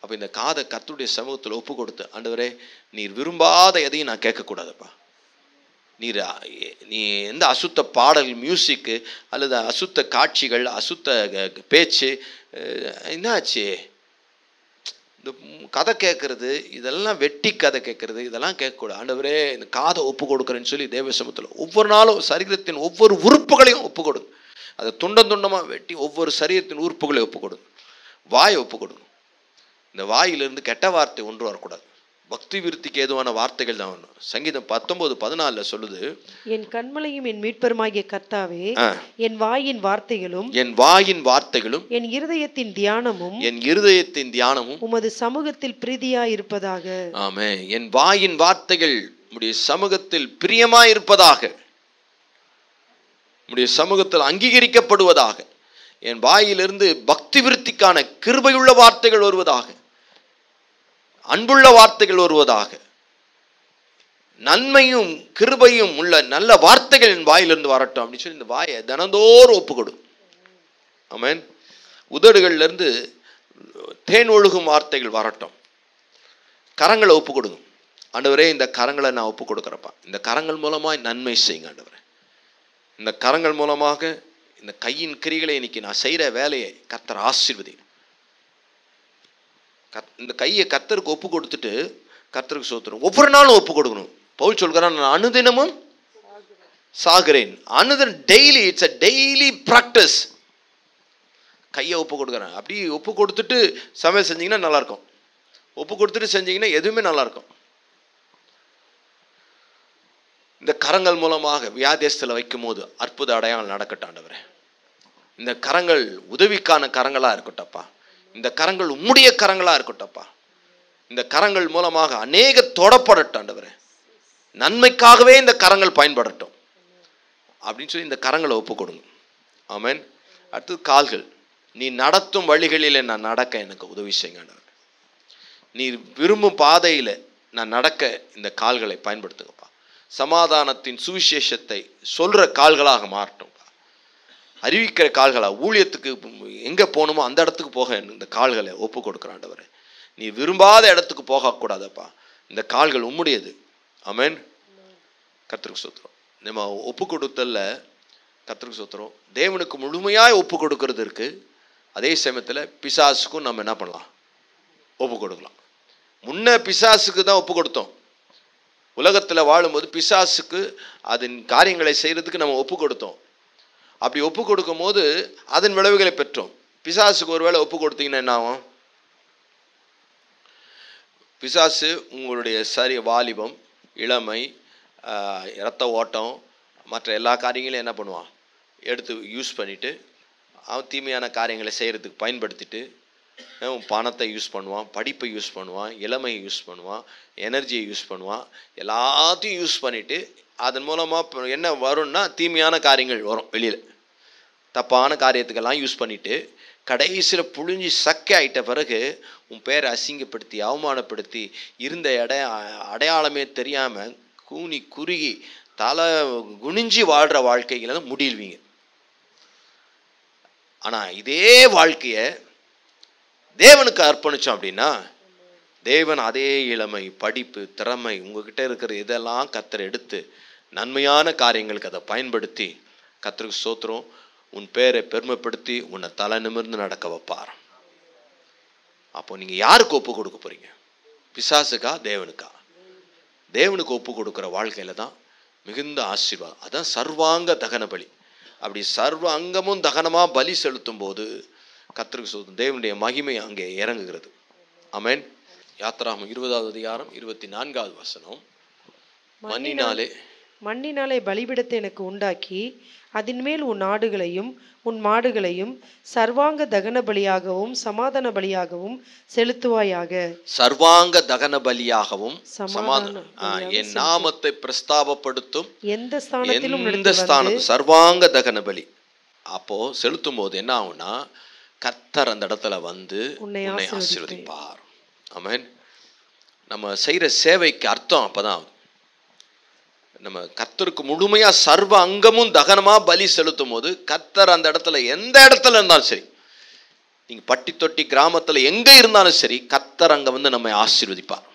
அப்போ இந்த காதை கர்த்தருடைய சமூகத்தில் ஒப்பு கொடுத்து, ஆண்டவரே நீர் விரும்பாத எதையும் நான் கேட்கக்கூடாதுப்பா. நீ எந்த அசுத்த பாடல், மியூசிக்கு அல்லது அசுத்த காட்சிகள், அசுத்த பேச்சு, என்னாச்சு இந்த கதை கேட்கறது, இதெல்லாம் வெட்டி கதை கேட்கறது, இதெல்லாம் கேட்கக்கூடாது. ஆண்டவரே இந்த காதை ஒப்பு கொடுக்குறேன்னு சொல்லி தேவ சமூகத்தில் ஒவ்வொரு நாளும் சரீரத்தின் ஒவ்வொரு உறுப்புகளையும் ஒப்பு கொடுங்க. அதை துண்டம் துண்டமாக வெட்டி ஒவ்வொரு சரீரத்தின் உறுப்புகளையும் ஒப்பு கொடுங்க. வாயை ஒப்பு கொடுங்க. இந்த வாயிலிருந்து கெட்ட வார்த்தை ஒன்று வரக்கூடாது. பக்தி விருத்திக்கு ஏதுவான வார்த்தைகள் தான் வரணும். சங்கீதம் 19:14 சொல்லுது, என் கண்மலையும் என் மீட்பருமாகிய கர்த்தாவே, என் வாயின் வார்த்தைகளும் என் இருதயத்தின் தியானமும் உமது சமூகத்தில் பிரீதியாய் இருப்பதாக. ஆமென். என் வாயின் வார்த்தைகள் உம்முடைய சமூகத்தில் பிரியமாய் இருப்பதாக, உம்முடைய சமூகத்தில் அங்கீகரிக்கப்படுவதாக. என் வாயிலிருந்து பக்தி விருத்திக்கான கிருபையுள்ள வார்த்தைகள் வருவதாக, அன்புள்ள வார்த்தைகள் வருவதாக, நன்மையும் கிருபையும் உள்ள நல்ல வார்த்தைகள் என் வாயிலிருந்து வரட்டும் அப்படின்னு சொல்லி இந்த வாயை தினந்தோறும் ஒப்புக்கொடு. ஆமென். உதடுகள்ல இருந்து தேன் ஒழுகும் வார்த்தைகள் வரட்டும். கரங்களை ஒப்பு கொடுங்க. ஆண்டவரே, இந்த கரங்களை நான் ஒப்பு கொடுக்குறப்பா, இந்த கரங்கள் மூலமாக நன்மை செய்யுங்க ஆண்டவரே. இந்த கரங்கள் மூலமாக இந்த கையின் கிரிகளை இன்னைக்கு நான் செய்கிற வேலையை கர்த்தர் ஆசீர்வதி. இந்த கையை கர்த்தருக்கு ஒப்பு கொடுத்துட்டு கர்த்தருக்கு ஸ்தோத்திரம் ஒவ்வொரு நாளும் ஒப்பு கொடுக்கணும். பவுல் சொல்கிறான், நான் அனுதினமும் சாகிறேன். அனுதினம் daily, it's a daily practice. கையை ஒப்பு கொடுக்குறேன். அப்படி ஒப்பு கொடுத்துட்டு சமையல் செஞ்சீங்கன்னா நல்லாயிருக்கும். ஒப்பு கொடுத்துட்டு செஞ்சீங்கன்னா எதுவுமே நல்லாயிருக்கும். இந்த கரங்கள் மூலமாக வியாதியஸ்தில் வைக்கும் போது அற்புத அடையாளம் நடக்கட்டும் ஆண்டவரே. இந்த கரங்கள் உதவிக்கான கரங்களாக இருக்கட்டப்பா. இந்த கரங்கள் உம்முடைய கரங்களாக இருக்கட்டப்பா. இந்த கரங்கள் மூலமாக அநேக தொடப்படட்டும் ஆண்டவரே. நன்மைக்காகவே இந்த கரங்கள் பயன்படட்டும் அப்படின்னு சொல்லி இந்த கரங்களை ஒப்பு கொடுங்க. ஆமென். அடுத்தது கால்கள். நீ நடத்தும் வழிகளில் நான் நடக்க எனக்கு உதவி செய்யுங்க ஆண்டவரே. நீ விரும்பும் பாதையில் நான் நடக்க இந்த கால்களை பயன்படுத்துங்கப்பா. சமாதானத்தின் சுவிசேஷத்தை சொல்கிற கால்களாக மாறட்டும். அறிவிக்கிற கால்களாக, ஊழியத்துக்கு எங்கே போகணுமோ அந்த இடத்துக்கு போக இந்த கால்களை ஒப்பு கொடுக்குற ஆண்டவரே. நீ விரும்பாத இடத்துக்கு போகக்கூடாதப்பா. இந்த கால்கள் உம்முடையது. ஆமென். கர்த்தருக்கு ஸ்தோத்திரம். நம்ம ஒப்பு கொடுத்தல்ல கர்த்தருக்கு ஸ்தோத்திரம். தேவனுக்கு முழுமையாக ஒப்பு கொடுக்கறது இருக்கு. அதே சமயத்தில் பிசாசுக்கும் நம்ம என்ன பண்ணலாம்? ஒப்பு கொடுக்கலாம். முன்ன பிசாசுக்கு தான் ஒப்பு கொடுத்தோம். உலகத்தில் வாழும்போது பிசாசுக்கு அதன் காரியங்களை செய்கிறதுக்கு நம்ம ஒப்பு கொடுத்தோம். அப்படி ஒப்பு கொடுக்கும் போது அதன் விளைவுகளை பெற்றோம். பிசாசுக்கு ஒருவேளை ஒப்பு கொடுத்தீங்கன்னா என்ன ஆகும்? பிசாசு உங்களுடைய வாலிபம், இளமை, இரத்த ஓட்டம், மற்ற எல்லா காரியங்களையும் என்ன பண்ணுவான்? எடுத்து யூஸ் பண்ணிவிட்டு அவன் தீமையான காரியங்களை செய்கிறதுக்கு பயன்படுத்திட்டு பணத்தை யூஸ் பண்ணுவான், படிப்பை யூஸ் பண்ணுவான், இளமையை யூஸ் பண்ணுவான், எனர்ஜியை யூஸ் பண்ணுவான். எல்லாத்தையும் யூஸ் பண்ணிவிட்டு அதன் மூலமாக என்ன வரும்னா தீமையான காரியங்கள் வரும். வெளியில் தப்பான காரியத்துக்கெல்லாம் யூஸ் பண்ணிவிட்டு கடைசியில் புழிஞ்சி சக்கை ஆகிட்ட பிறகு உன் பேரை அசிங்கப்படுத்தி அவமானப்படுத்தி இருந்த அடையாளமே தெரியாமல் கூனி குறுகி தலை குனிஞ்சி வாழ்கிற வாழ்க்கைகளை முடியல்வீங்க. ஆனால் இதே வாழ்க்கையை தேவனுக்கு அர்ப்பணித்தோம் அப்படின்னா தேவன் அதே இளமை, படிப்பு, திறமை உங்ககிட்ட இருக்கிற இதெல்லாம் கர்த்தர் எடுத்து நன்மையான காரியங்களுக்கு அதை பயன்படுத்தி கர்த்தருக்கு ஸ்தோத்திரம் உன் பேரை பெருமைப்படுத்தி உன்னை தலை நிமிர்ந்து நடக்க வைப்பார். அப்போ நீங்கள் யாருக்கு ஒப்பு கொடுக்க போறீங்க? பிசாசுக்கா தேவனுக்கா? தேவனுக்கு ஒப்பு கொடுக்குற வாழ்க்கையில தான் மிகுந்த ஆசீர்வாதம். அதான் சர்வாங்க தகன பலி. அப்படி சர்வ அங்கமும் தகனமாக பலி செலுத்தும் போது கர்த்தருக்கு ஸ்தோத்திரம் தேவனுடைய மகிமை அங்கே இறங்குகிறது. ஆமென். யாத்திராகமம் 20வது அதிகாரம் 24வது வசனம். மண்ணினாலே பலிபீடத்தை எனக்கு உண்டாக்கி அதன் மேல் உன் ஆடுகளையும் உன் மாடுகளையும் சர்வாங்க தகன பலியாகவும் சமாதான பலியாகவும் செலுத்துவாயாக. சர்வாங்க தகன பலியாகவும் என் நாமத்தை பிரஸ்தாபப்படுத்தும் எந்த ஸ்தானத்திலும் சர்வாங்க தகன பலி அப்போ செலுத்தும் போது என்ன ஆகும்னா கர்த்தர் அந்த இடத்துல வந்து உன்னை ஆசீர்வதிப்பார். ஆமென். நம்ம செய்யற சேவைக்கு அர்த்தம் அப்பதான் நம்ம கர்த்தருக்கு முழுமையா சர்வ அங்கமும் தகனமா பலி செலுத்தும் போது கர்த்தர் அந்த இடத்துல எந்த இடத்துல இருந்தாலும் சரி, நீங்க பட்டி தொட்டி கிராமத்துல எங்க இருந்தாலும் சரி, கர்த்தர் அங்க வந்து நம்மை ஆசீர்வதிப்பார்.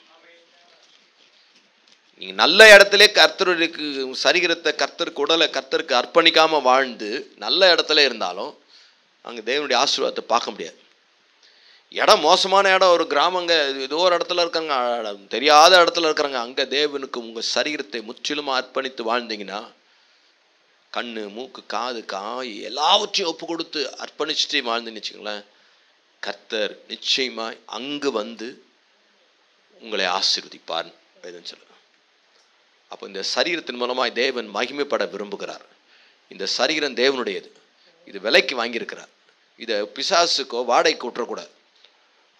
நீங்க நல்ல இடத்துல கர்த்தருக்கு சரீரத்தை கர்த்தருக்கு உடலை கர்த்தருக்கு அர்ப்பணிக்காம வாழ்ந்து நல்ல இடத்துல இருந்தாலும் அங்க தேவனுடைய ஆசீர்வாதத்தை பார்க்க முடியாது. இடம் மோசமான இடம், ஒரு கிராமங்க ஏதோ ஒரு இடத்துல இருக்காங்க, தெரியாத இடத்துல இருக்கிறாங்க, அங்கே தேவனுக்கு உங்கள் சரீரத்தை முற்றிலும் அர்ப்பணித்து வாழ்ந்தீங்கன்னா கண்ணு மூக்கு காது காய் எல்லாவற்றையும் ஒப்பு கொடுத்து அர்ப்பணிச்சுட்டு வாழ்ந்துன்னு வச்சுங்களேன், கர்த்தர் நிச்சயமாய் அங்கு வந்து உங்களை ஆசீர்வதிப்பார் வேதம் சொல்லுது. அப்போ இந்த சரீரத்தின் மூலமாய் தேவன் மகிமைப்பட விரும்புகிறார். இந்த சரீரம் தேவனுடையது, இது விலைக்கு வாங்கியிருக்கிறார். இதை பிசாசுக்கோ வாடகைக்கு விட்டுறக்கூடாது,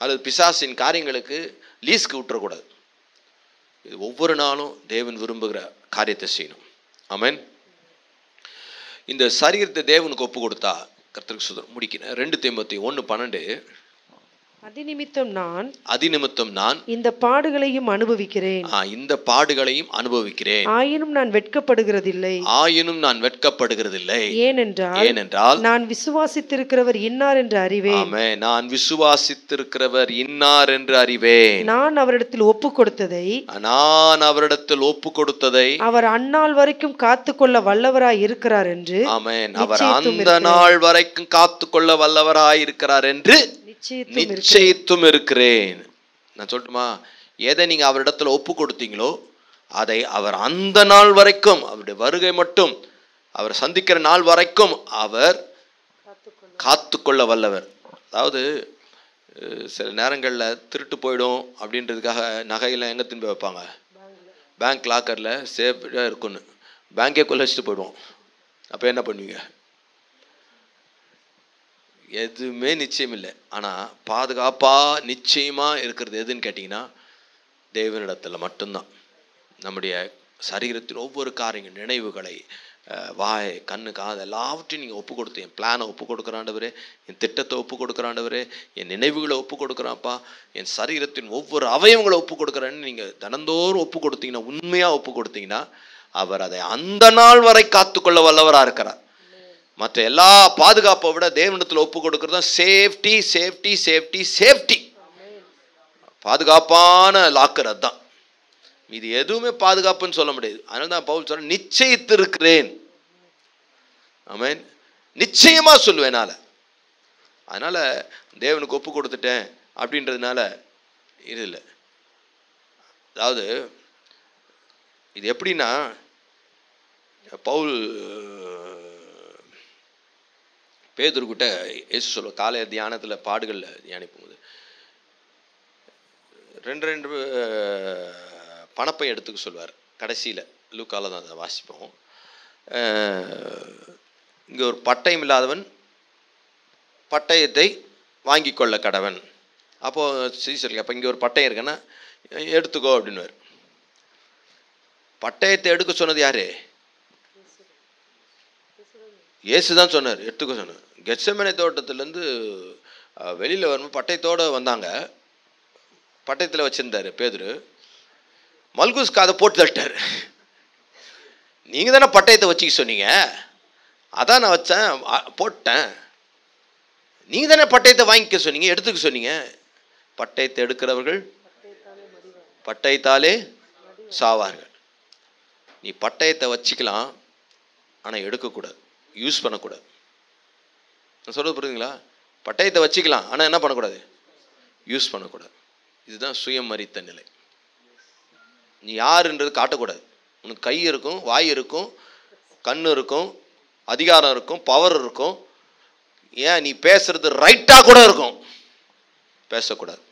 அல்லது பிசாசின் காரியங்களுக்கு லீஸ்க்கு விட்டுறக்கூடாது. இது ஒவ்வொரு நாளும் தேவன் விரும்புகிற காரியத்தை செய்யணும். ஆமென். இந்த சரீரத்தை தேவனுக்கு ஒப்பு கொடுத்தா கர்த்தருக்கு சுதர் முடிக்கிறேன். 2 தீமோத்தேயு 1:12 அதிநிமித்தம் நான் இந்த பாடுகளையும் அனுபவிக்கிறேன். ஆயினும் நான் வெட்கப்படுகிறதில்லை. ஏனென்றால் நான் விசுவாசித்திருக்கிறவர் இன்னார் என்று அறிவேன். ஆமென். நான் விசுவாசித்திருக்கிறவர் இன்னார் என்று அறிவேன். நான் அவரிடத்தில் ஒப்பு கொடுத்ததை அவர் அந்நாள் வரைக்கும் காத்துக்கொள்ள வல்லவராய் இருக்கிறார் என்று. ஆமென். அவர் அந்த நாள் வரைக்கும் காத்துக்கொள்ள வல்லவராய் இருக்கிறார் என்று நிச்சயித்தும் இருக்கிறேன். நான் சொல்லட்டுமா, எதை நீங்க அவரிடத்துல ஒப்பு கொடுத்தீங்களோ அதை அவர் அந்த நாள் வரைக்கும், அவருடைய வருகை மட்டும், அவர் சந்திக்கிற நாள் வரைக்கும் அவர் காத்துக்கொள்ள வல்லவர். அதாவது சில நேரங்களில் திருட்டு போயிடும் அப்படின்றதுக்காக நகையெல்லாம் எங்கே திரும்பி வைப்பாங்க? பேங்க் லாக்கரில் சேஃபாக இருக்குன்னு பேங்கே கொள்ள வச்சுட்டு போயிடுவோம். அப்போ என்ன பண்ணுவீங்க? எதுவுமே நிச்சயம் இல்லை. ஆனால் பாதுகாப்பாக நிச்சயமாக இருக்கிறது எதுன்னு கேட்டிங்கன்னா தேவனிடத்தில் மட்டும்தான். நம்முடைய சரீரத்தில் ஒவ்வொரு காரியங்கள், நினைவுகளை, வாய், கண்ணு, காது எல்லாவற்றையும் நீங்கள் ஒப்பு கொடுத்து, என் பிளானை ஒப்பு கொடுக்குறாண்டவரே, என் திட்டத்தை ஒப்பு கொடுக்குறாண்டவரே, என் நினைவுகளை ஒப்பு கொடுக்குறான்ப்பா, என் சரீரத்தின் ஒவ்வொரு அவயவங்களை ஒப்பு கொடுக்குறேன்னு நீங்கள் தினந்தோறும் ஒப்பு கொடுத்தீங்கன்னா, உண்மையாக ஒப்பு கொடுத்தீங்கன்னா அவர் அதை அந்த நாள் வரை காத்துக்கொள்ள வல்லவராக இருக்கிறார். மற்ற எல்லா பாதுகாப்பை விட தேவனிடத்தில் ஒப்பு கொடுக்கறது தான் சேஃப்டி. சேஃப்டி சேஃப்டி சேஃப்டி பாதுகாப்பான லாக்கர். அதுதான். இது எதுவுமே பாதுகாப்புன்னு சொல்ல முடியாது. அதனால தான் பவுல் சொல்ற நிச்சயித்திருக்கிறேன். ஆமென். நிச்சயமா சொல்லுவேனால. அதனால தேவனுக்கு ஒப்பு கொடுத்துட்டேன் அப்படின்றதுனால இது இல்லை. அதாவது இது எப்படின்னா, பவுல் பேதுருக்கிட்ட இயேசு சொல்ல காலை தியானத்தில் பாடுகளில் தியானிக்கும்போது 2 பணப்பை எடுத்துக்க சொல்வார். கடைசியில் லூக்கால தான் அதை வாசிப்போம். இங்கே ஒரு பட்டயம் இல்லாதவன் பட்டயத்தை வாங்கி கொள்ள கடவன். அப்போது சீசருக்கு அப்போ இங்கே ஒரு பட்டயம் இருக்குன்னா எடுத்துக்கோ அப்படின்னுவார். பட்டயத்தை எடுக்க சொன்னது யாரு? இயேசு தான் சொன்னார், எடுத்துக்க சொன்னார். கெத்செமனே தோட்டத்திலேருந்து வெளியில் வரும்போது பட்டயத்தோடு வந்தாங்க. பட்டயத்தில் வச்சுருந்தார் பேதுரு. மல்குஸ் காதை போட்டு தட்டார். நீங்கள் தானே பட்டயத்தை வச்சுக்க சொன்னீங்க, அதான் நான் வச்சேன், போட்டேன். நீங்கள் தானே பட்டயத்தை வாங்கிக்க சொன்னீங்க, எடுத்துக்க சொன்னீங்க. பட்டயத்தை எடுக்கிறவர்கள் பட்டயத்தாலே சாவார்கள். நீ பட்டயத்தை வச்சுக்கலாம், ஆனால் எடுக்கக்கூடாது, யூஸ் பண்ணக்கூடாது. நான் சொல்றது புரியுதுங்களா? பட்டயத்தை வச்சுக்கலாம், ஆனால் என்ன பண்ணக்கூடாது? யூஸ் பண்ணக்கூடாது. இதுதான் சுயமரித்த நிலை. நீ யாருன்றது காட்டக்கூடாது. உனக்கு கை இருக்கும், வாய் இருக்கும், கண் இருக்கும், அதிகாரம் இருக்கும், பவர் இருக்கும். ஏன் நீ பேசுறது ரைட்டாக கூட இருக்கும், பேசக்கூடாது.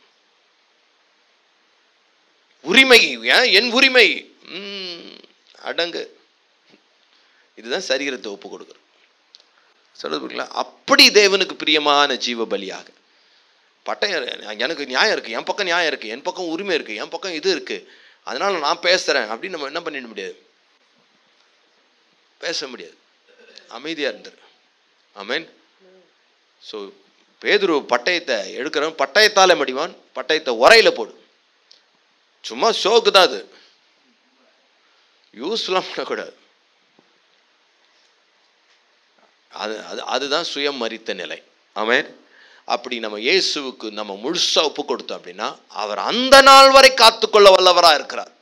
உரிமை, ஏன் என் உரிமை, அடங்கு. இதுதான் சரீரத்தை ஒப்பு கொடுக்குறது. சொல்லுங்களா? அப்படி தேவனுக்கு பிரியமான ஜீவ பலியாக பட்டயம். எனக்கு நியாயம் இருக்குது, என் பக்கம் நியாயம் இருக்குது, என் பக்கம் உரிமை இருக்குது, என் பக்கம் இது இருக்குது, அதனால் நான் பேசுகிறேன் அப்படின்னு நம்ம என்ன பண்ணிட முடியாது, பேச முடியாது. அமைதியாக இருந்துரு. ஆமென். ஸோ பேதுரு பட்டயத்தை எடுக்கிறவன் பட்டயத்தால் மடிவான், பட்டயத்தை உரையில் போடு. சும்மா ஷோக்கு தான் அது, யூஸ்லாம் பண்ணக்கூடாது. அதுதான் சுயம் மரித்த நிலை. ஆமென். அப்படி நம்ம இயேசுவுக்கு நம்ம முழுசா ஒப்பு கொடுத்தோம் அப்படின்னா அவர் அந்த நாள் வரை காத்துக்கொள்ள வல்லவரா இருக்கிறார்.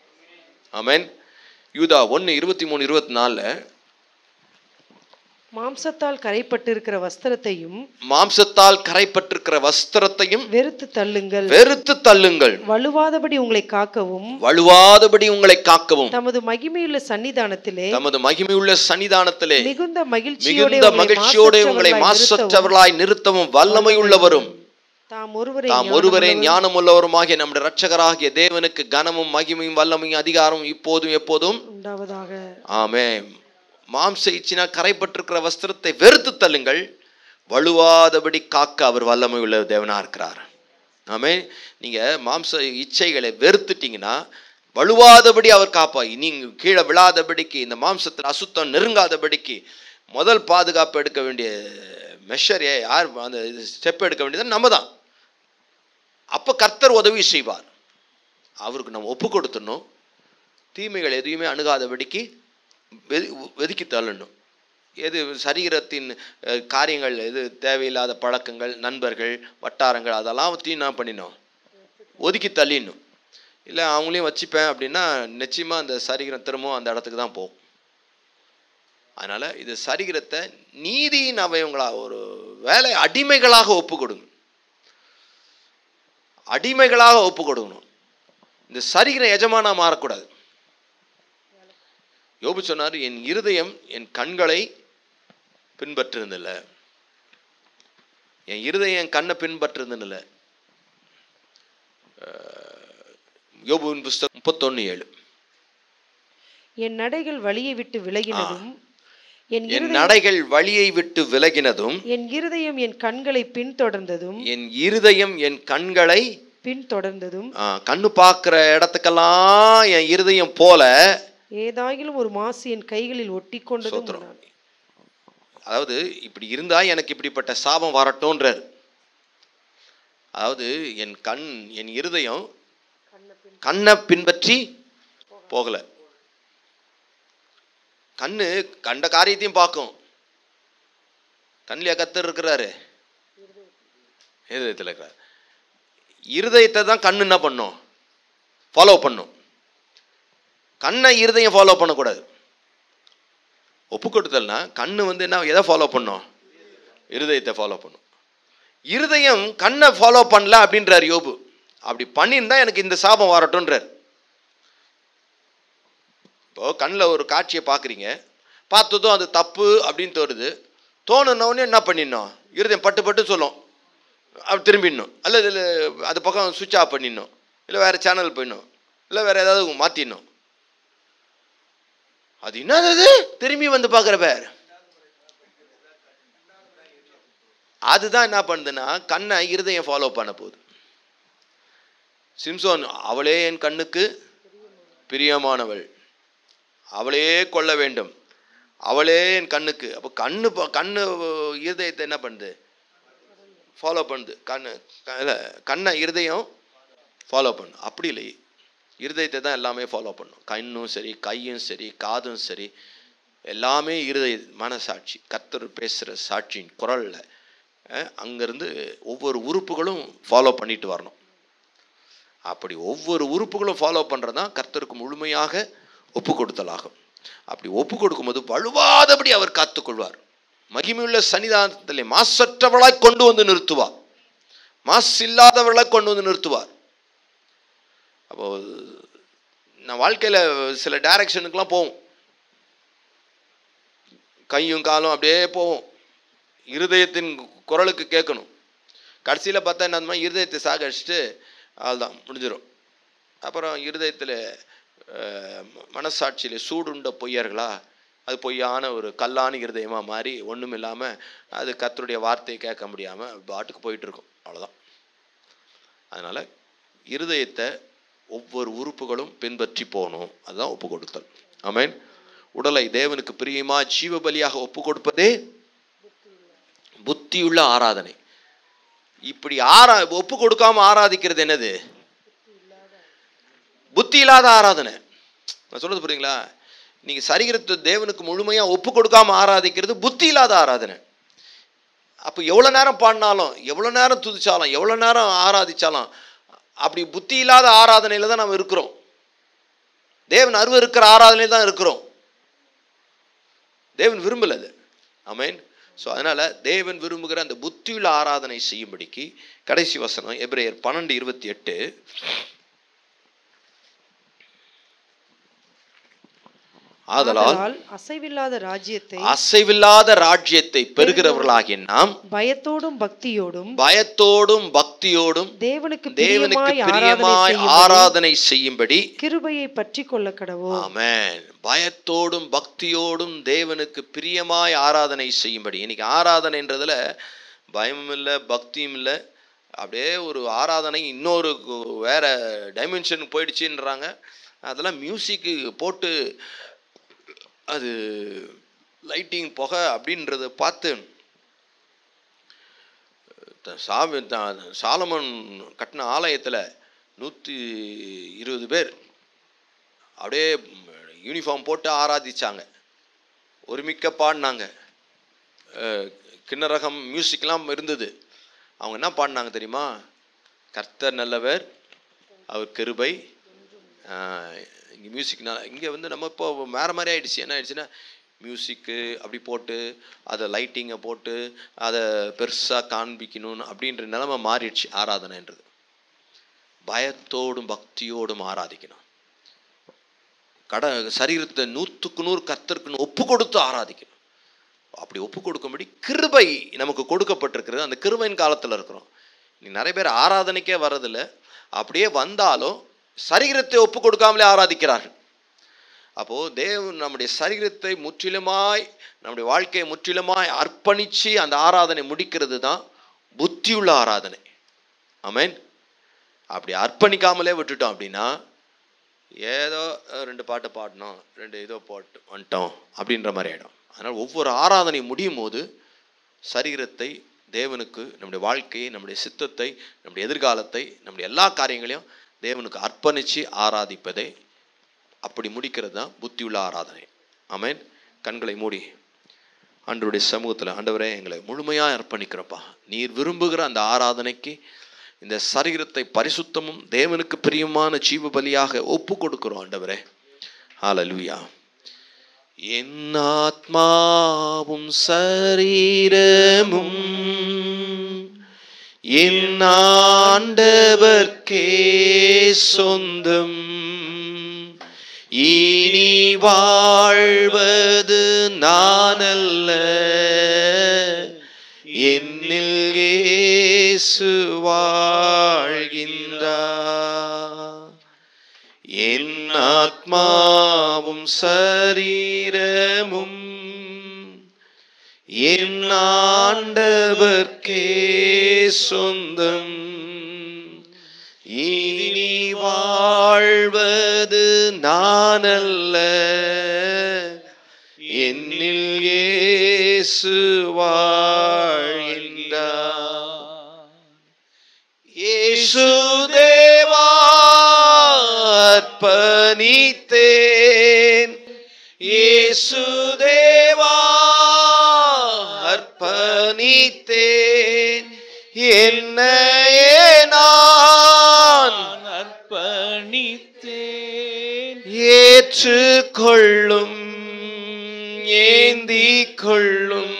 ஆமென். யூதா 1:23-24 மாம்சத்தால் கரைப்பட்டிருக்கிற வஸ்திரத்தையும் வெறுத்து தள்ளுங்கள். வலுவாதபடி உங்களை காக்கவும் தமது மகிமையுள்ள சன்னிதானத்திலே மிகுந்த மகிழ்ச்சியோடு உங்களை மாசற்றவர்களாய் நிறுத்தவும் வல்லமை உள்ளவரும் தாம் ஒருவரே ஞானம் உள்ளவருமாகிய நம்முடைய இரட்சகராகிய தேவனுக்கு கனமும் மகிமையும் வல்லமையும் அதிகாரமும் இப்போதும் எப்போதும் உண்டாவதாக. ஆமென். மாம்ச இச்சினா கரைப்பட்டிருக்கிற வஸ்திரத்தை வெறுத்து தள்ளுங்கள், வலுவாதபடி காக்க அவர் வல்லமை உள்ள தேவனா இருக்கிறார். ஆமென். நீங்க மாம்ச இச்சைகளை வெறுத்துட்டீங்கன்னா வலுவாதபடி அவர் காப்பாய். நீங்க கீழே விழாதபடிக்கு, இந்த மாம்சத்தில் அசுத்தம் நெருங்காதபடிக்கு முதல் பாதுகாப்பு எடுக்க வேண்டிய மெஷர் யார், அந்த ஸ்டெப் எடுக்க வேண்டியது நம்ம தான். அப்போ கர்த்தர் உதவி செய்வார். அவருக்கு நம்ம ஒப்பு கொடுத்துடணும். தீமைகள் எதையுமே அணுகாதபடிக்கு வெதுக்கி தள்ளணும். எது சரீரத்தின் காரியங்கள், எது தேவையில்லாத பழக்கங்கள், நண்பர்கள், வட்டாரங்கள், அதெல்லாம் என்ன பண்ணிடணும், ஒதுக்கி தள்ளிடணும். இல்லை அவங்களையும் வச்சுப்பேன் அப்படின்னா நிச்சயமாக அந்த சரீரம் திரும்பவும் அந்த இடத்துக்கு தான் போகும். அதனால் இது சரீரத்தை நீதியின் அவயவங்களா, ஒரு வேலை அடிமைகளாக ஒப்பு கொடுங்க, அடிமைகளாக ஒப்பு கொடுக்கணும். இந்த சரீரம் எஜமானா மாறக்கூடாது. யோபு சொன்னார், என் இருதயம் என் கண்களை பின்பற்றிருந்தில்ல, என் இருதயம் என் கண்ணை பின்பற்றிருந்தில்ல. யோபுவின் புஸ்தகம் 31:7. என் நடைகள் வழியை விட்டு விலகினதும், என் நடைகள் வழியை விட்டு விலகினதும், என் இருதயம் என் கண்களை பின்தொடர்ந்ததும், என் இருதயம் என் கண்களை பின்தொடர்ந்ததும், கண்ணு பார்க்கிற இடத்துக்கெல்லாம் என் இருதயம் போல ஏதாயிலும் ஒரு மாசு என் கைகளில் ஒட்டி கொண்டதும். அதாவது இப்படி இருந்தா எனக்கு இப்படிப்பட்ட சாபம் வரட்டும்ன்றார். அதாவது என் கண், என் இருதயம் கண்ணை பின்பற்றி போகல. கண்ணு கண்ட காரியத்தையும் பார்க்கும். கண்ணிலே கர்த்தர் இருக்கிறாரு, இருதயத்தில் இருக்கிறார். இருதயத்தை தான் கண்ணு என்ன பண்ணும், ஃபாலோ பண்ணும். கண்ணை இருதயம் ஃபாலோ பண்ணக்கூடாது. ஒப்பு கொடுத்தல்னா கண்ணு என்ன, எதை ஃபாலோ பண்ணும், இருதயத்தை ஃபாலோ பண்ணும். இருதயம் கண்ணை ஃபாலோ பண்ணல அப்படின்றார் யோபு. அப்படி பண்ணியிருந்தா எனக்கு இந்த சாபம் வரட்டும்ன்றார். இப்போ கண்ணில் ஒரு காட்சியை பார்க்குறீங்க, பார்த்ததும் அது தப்பு அப்படின்னு தோணுது. தோணுனோடனே என்ன பண்ணிடணும், இருதயம் பட்டு பட்டு சொல்லும், அப்படி திரும்பிடணும். அல்லது அது பக்கம் சுவிட்ச் ஆஃப் பண்ணிடணும், இல்லை வேறு சேனல் போயிடணும், இல்லை வேறு ஏதாவது மாற்றிடணும். அது என்னது, திரும்பி வந்து பார்க்குற பேர் அதுதான் என்ன பண்ணுதுன்னா கண்ணை இருதயம் ஃபாலோ பண்ண போகுது. சிம்சோன், அவளே என் கண்ணுக்கு பிரியமானவள், அவளே கொள்ள வேண்டும், அவளே என் கண்ணுக்கு. அப்போ கண்ணு இருதயத்தை என்ன பண்ணுது, ஃபாலோ பண்ணுது. கண்ணை இருதயம் ஃபாலோ பண்ணு. அப்படி இல்லை, இருதயத்தை தான் எல்லாமே ஃபாலோ பண்ணும். கண்ணும் சரி, கையும் சரி, காதும் சரி, எல்லாமே இருதய மனசாட்சி, கர்த்தர் பேசுகிற சாட்சியின் குரலில் அங்கேருந்து ஒவ்வொரு உறுப்புகளும் ஃபாலோ பண்ணிட்டு வரணும். அப்படி ஒவ்வொரு உறுப்புகளும் ஃபாலோ பண்ணுறது தான் கர்த்தருக்கு முழுமையாக ஒப்பு கொடுத்தலாகும். அப்படி ஒப்பு கொடுக்கும்போது வலுவாதபடி அவர் காத்துக்கொள்வார். மகிமையுள்ள சன்னிதானத்திலே மாசற்றவளாய் கொண்டு வந்து நிறுத்துவார், மாசு இல்லாதவர்களாய் கொண்டு வந்து நிறுத்துவார். அப்போ நான் வாழ்க்கையில் சில டைரக்ஷனுக்கெலாம் போவோம், கையும் காலும் அப்படியே போவோம், இருதயத்தின் குரலுக்கு கேட்கணும். கடைசியில் பார்த்தா என்ன, இருதயத்தை சாகடிச்சுட்டு அதுதான் முடிஞ்சிடும். அப்புறம் இருதயத்தில் மனசாட்சியில் சூடுண்ட பொய்யர்களா, அது பொய்யான ஒரு கல்லான இருதயமாக மாறி ஒன்றும் இல்லாமல் அது கர்த்தருடைய வார்த்தையை கேட்க முடியாமல் பாட்டுக்கு போயிட்டுருக்கும். அவ்வளோதான். அதனால் இருதயத்தை ஒவ்வொரு உறுப்புகளும் பின்பற்றி போகணும். அதுதான் ஒப்பு கொடுத்தல். ஆமென். உடலை தேவனுக்கு பிரியமா ஜீவ பலியாக ஒப்பு கொடுப்பதே புத்தியுள்ள ஆராதனை. இப்படி ஒப்பு கொடுக்காம ஆராதிக்கிறது என்னது, புத்தி இல்லாத ஆராதனை. நான் சொல்றது புரியுங்களா? நீங்க சரீரத்தை தேவனுக்கு முழுமையா ஒப்பு கொடுக்காம ஆராதிக்கிறது புத்தி இல்லாத ஆராதனை. அப்போ எவ்வளவு நேரம் பாடினாலும், எவ்வளவு நேரம் துதிச்சாலும், எவ்வளவு நேரம் ஆராதிச்சாலும் அப்படி புத்தி இல்லாத ஆராதனையில தான் நம்ம இருக்கிறோம். தேவன் அருவ இருக்கிற ஆராதனையில தான் இருக்கிறோம். தேவன் விரும்பல அது. ஆமென். ஸோ அதனால தேவன் விரும்புகிற அந்த புத்தியுள்ள ஆராதனை செய்யும்படிக்கு கடைசி வசனம் எபிரேயர் 12:28. ஆதலால் அசைவில்லாத ராஜ்யத்தை பெறுகிறவர்களாகிய நாம் பயத்தோடும் பக்தியோடும் தேவனுக்கு பிரியமாய் ஆராதனை செய்யும்படி கிருபையை பற்றிக் கொள்ள கடவோம். ஆமென். பயத்தோடும் பக்தியோடும் தேவனுக்கு பிரியமாய் ஆராதனை செய்யும்படி. இன்னைக்கு ஆராதனைன்றதுல பயமும் இல்லை, பக்தியும் இல்லை, அப்படியே ஒரு ஆராதனை இன்னொரு வேற டைமென்ஷன் போயிடுச்சுன்றாங்க. அதெல்லாம் மியூசிக்கு போட்டு அது லைட்டிங் புகை அப்படின்றத பார்த்து சாலமன் கட்டின ஆலயத்தில் 120 பேர் அப்படியே யூனிஃபார்ம் போட்டு ஆராதிச்சாங்க, ஒருமிக்க பாடினாங்க, கிண்ணரகம் மியூசிக்லாம் இருந்தது. அவங்க என்ன பாடினாங்க தெரியுமா? கர்த்தர் நல்லவர், அவர் கிருபை. இங்கே மியூசிக்னால இங்கே நம்ம இப்போ வேறு மாதிரி ஆகிடுச்சு. என்ன ஆயிடுச்சுன்னா மியூசிக்கு அப்படி போட்டு அதை லைட்டிங்கை போட்டு அதை பெருசாக காண்பிக்கணும்னு அப்படின்ற நிலைமை மாறிடுச்சு ஆராதனைன்றது. பயத்தோடும் பக்தியோடும் ஆராதிக்கணும். சரீரத்தை 100% கர்த்தருக்கு ஒப்பு கொடுத்து ஆராதிக்கணும். அப்படி ஒப்பு கொடுக்கும்படி கிருபை நமக்கு கொடுக்கப்பட்டிருக்கிறது. அந்த கிருபையின் காலத்தில் இருக்கிறோம். நீ நிறைய பேர் ஆராதனைக்கே வர்றதில்லை, அப்படியே வந்தாலும் சரீரத்தை ஒப்பு கொடுக்காமலே ஆராதிக்கிறார்கள். அப்போது தேவன் நம்முடைய சரீரத்தை முற்றிலுமாய், நம்முடைய வாழ்க்கையை முற்றிலுமாய் அர்ப்பணித்து அந்த ஆராதனை முடிக்கிறது தான் புத்தியுள்ள ஆராதனை. ஆமென். அப்படி அர்ப்பணிக்காமலே விட்டுட்டோம் அப்படின்னா ஏதோ 2 பாட்டு பாடினோம், 2 இதோ போட்டு வந்துட்டோம் அப்படின்ற மாதிரி ஆகிடும். அதனால் ஒவ்வொரு ஆராதனை முடியும் போது சரீரத்தை தேவனுக்கு, நம்முடைய வாழ்க்கையை, நம்முடைய சித்தத்தை, நம்முடைய எதிர்காலத்தை, நம்முடைய எல்லா காரியங்களையும் தேவனுக்கு அர்ப்பணித்து ஆராதிப்பதை அப்படி முடிக்கிறது தான் புத்தியுள்ள ஆராதனை. ஆமென். கண்களை மூடி ஆண்டவருடைய சமூகத்தில், ஆண்டவரே எங்களை முழுமையாக அர்ப்பணிக்கிறப்பா. நீர் விரும்புகிற அந்த ஆராதனைக்கு இந்த சரீரத்தை பரிசுத்தமும் தேவனுக்கு பிரியமான ஜீவ பலியாக ஒப்பு கொடுக்கிறோம் ஆண்டவரே. ஹல்லேலூயா. என் ஆத்மாவும் சரீரமும் என் ஆண்டவர்க்கே சொந்தம். இனி வாழ்வது நானல்ல, என்னில் இயேசு வாழ்கின்றார். என் ஆத்மாவும் சரீரமும் என் ஆண்டவர்க்கே சொந்தம். இனி வாழ்வது நானல்ல, என்னில் இயேசு வாழ்கின்றார். இயேசு தேவா அர்ப்பணித்தேன், இயேசு தேவா அர்ப்பணித்தேன், என்னையே நான் அர்ப்பணித்தேன். ஏற்றுக்கொள்ளும், ஏந்தி கொள்ளும்,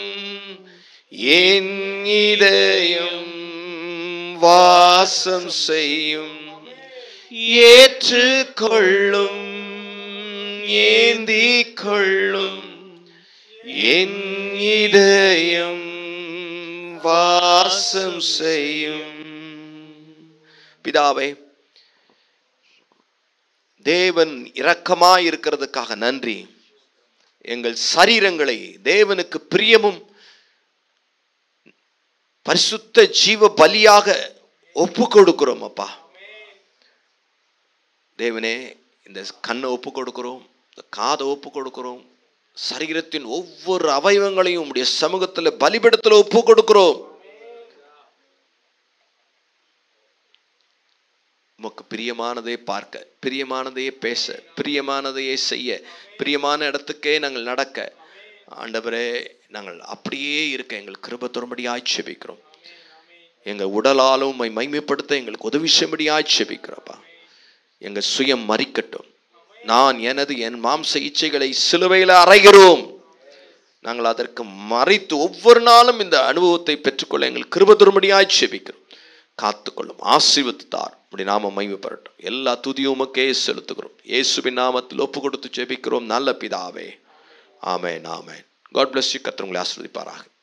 என் இதயம் வாசம் செய்யும். ஏற்றுக்கொள்ளும், ஏந்தி கொள்ளும், என் இதயம் வாசம் செய்யும். பிதாவே, தேவன் இரக்கமாய் இருக்கிறதுக்காக நன்றி. எங்கள் சரீரங்களை தேவனுக்கு பிரியமும் பரிசுத்த ஜீவ பலியாக ஒப்பு கொடுக்கிறோம் அப்பா. தேவனே, இந்த கண்ணை ஒப்பு கொடுக்கிறோம், இந்த காதை ஒப்பு கொடுக்கிறோம், சரீரத்தின் ஒவ்வொரு அவயவங்களையும் உடைய சமூகத்தில் பலிபீடத்தில் ஒப்பு கொடுக்கிறோம். உமக்கு பிரியமானதை பார்க்க, பிரியமானதையே பேச, பிரியமானதையே செய்ய, பிரியமான இடத்துக்கே நாங்கள் நடக்க, ஆண்டவரே நாங்கள் அப்படியே இருக்க எங்கள் கிருபை தரும்படியாய் ஜெபிக்கிறோம். எங்கள் உடலாலும் உம்மை மகிமைப்படுத்த எங்களுக்கு உதவி செய்யும்படியாய் ஜெபிக்கிறோம்ப்பா. எங்கள் சுயம் மறிக்கட்டும். நான் என் மாம்ச இச்சைகளை சிலுவையில் அறைகிறோம். நாங்கள் அதற்கு மறைத்து ஒவ்வொரு நாளும் இந்த அனுபவத்தை பெற்றுக்கொள்ள எங்கள் கிருபை தரும்படியாய் ஜெபிக்கிறோம். காத்துக்கொள்ளும், ஆசீர்வதித்தார். அப்படி நாம மகிமைப்படட்டும். எல்லா துதியும் உமக்கே செலுத்துகிறோம். இயேசுவின் நாமத்தில் ஒப்பு கொடுத்து ஜெபிக்கிறோம் நல்ல பிதாவே. ஆமென், ஆமென். God bless you. கர்த்தர் உங்களை ஆசீர்வதிப்பாராக.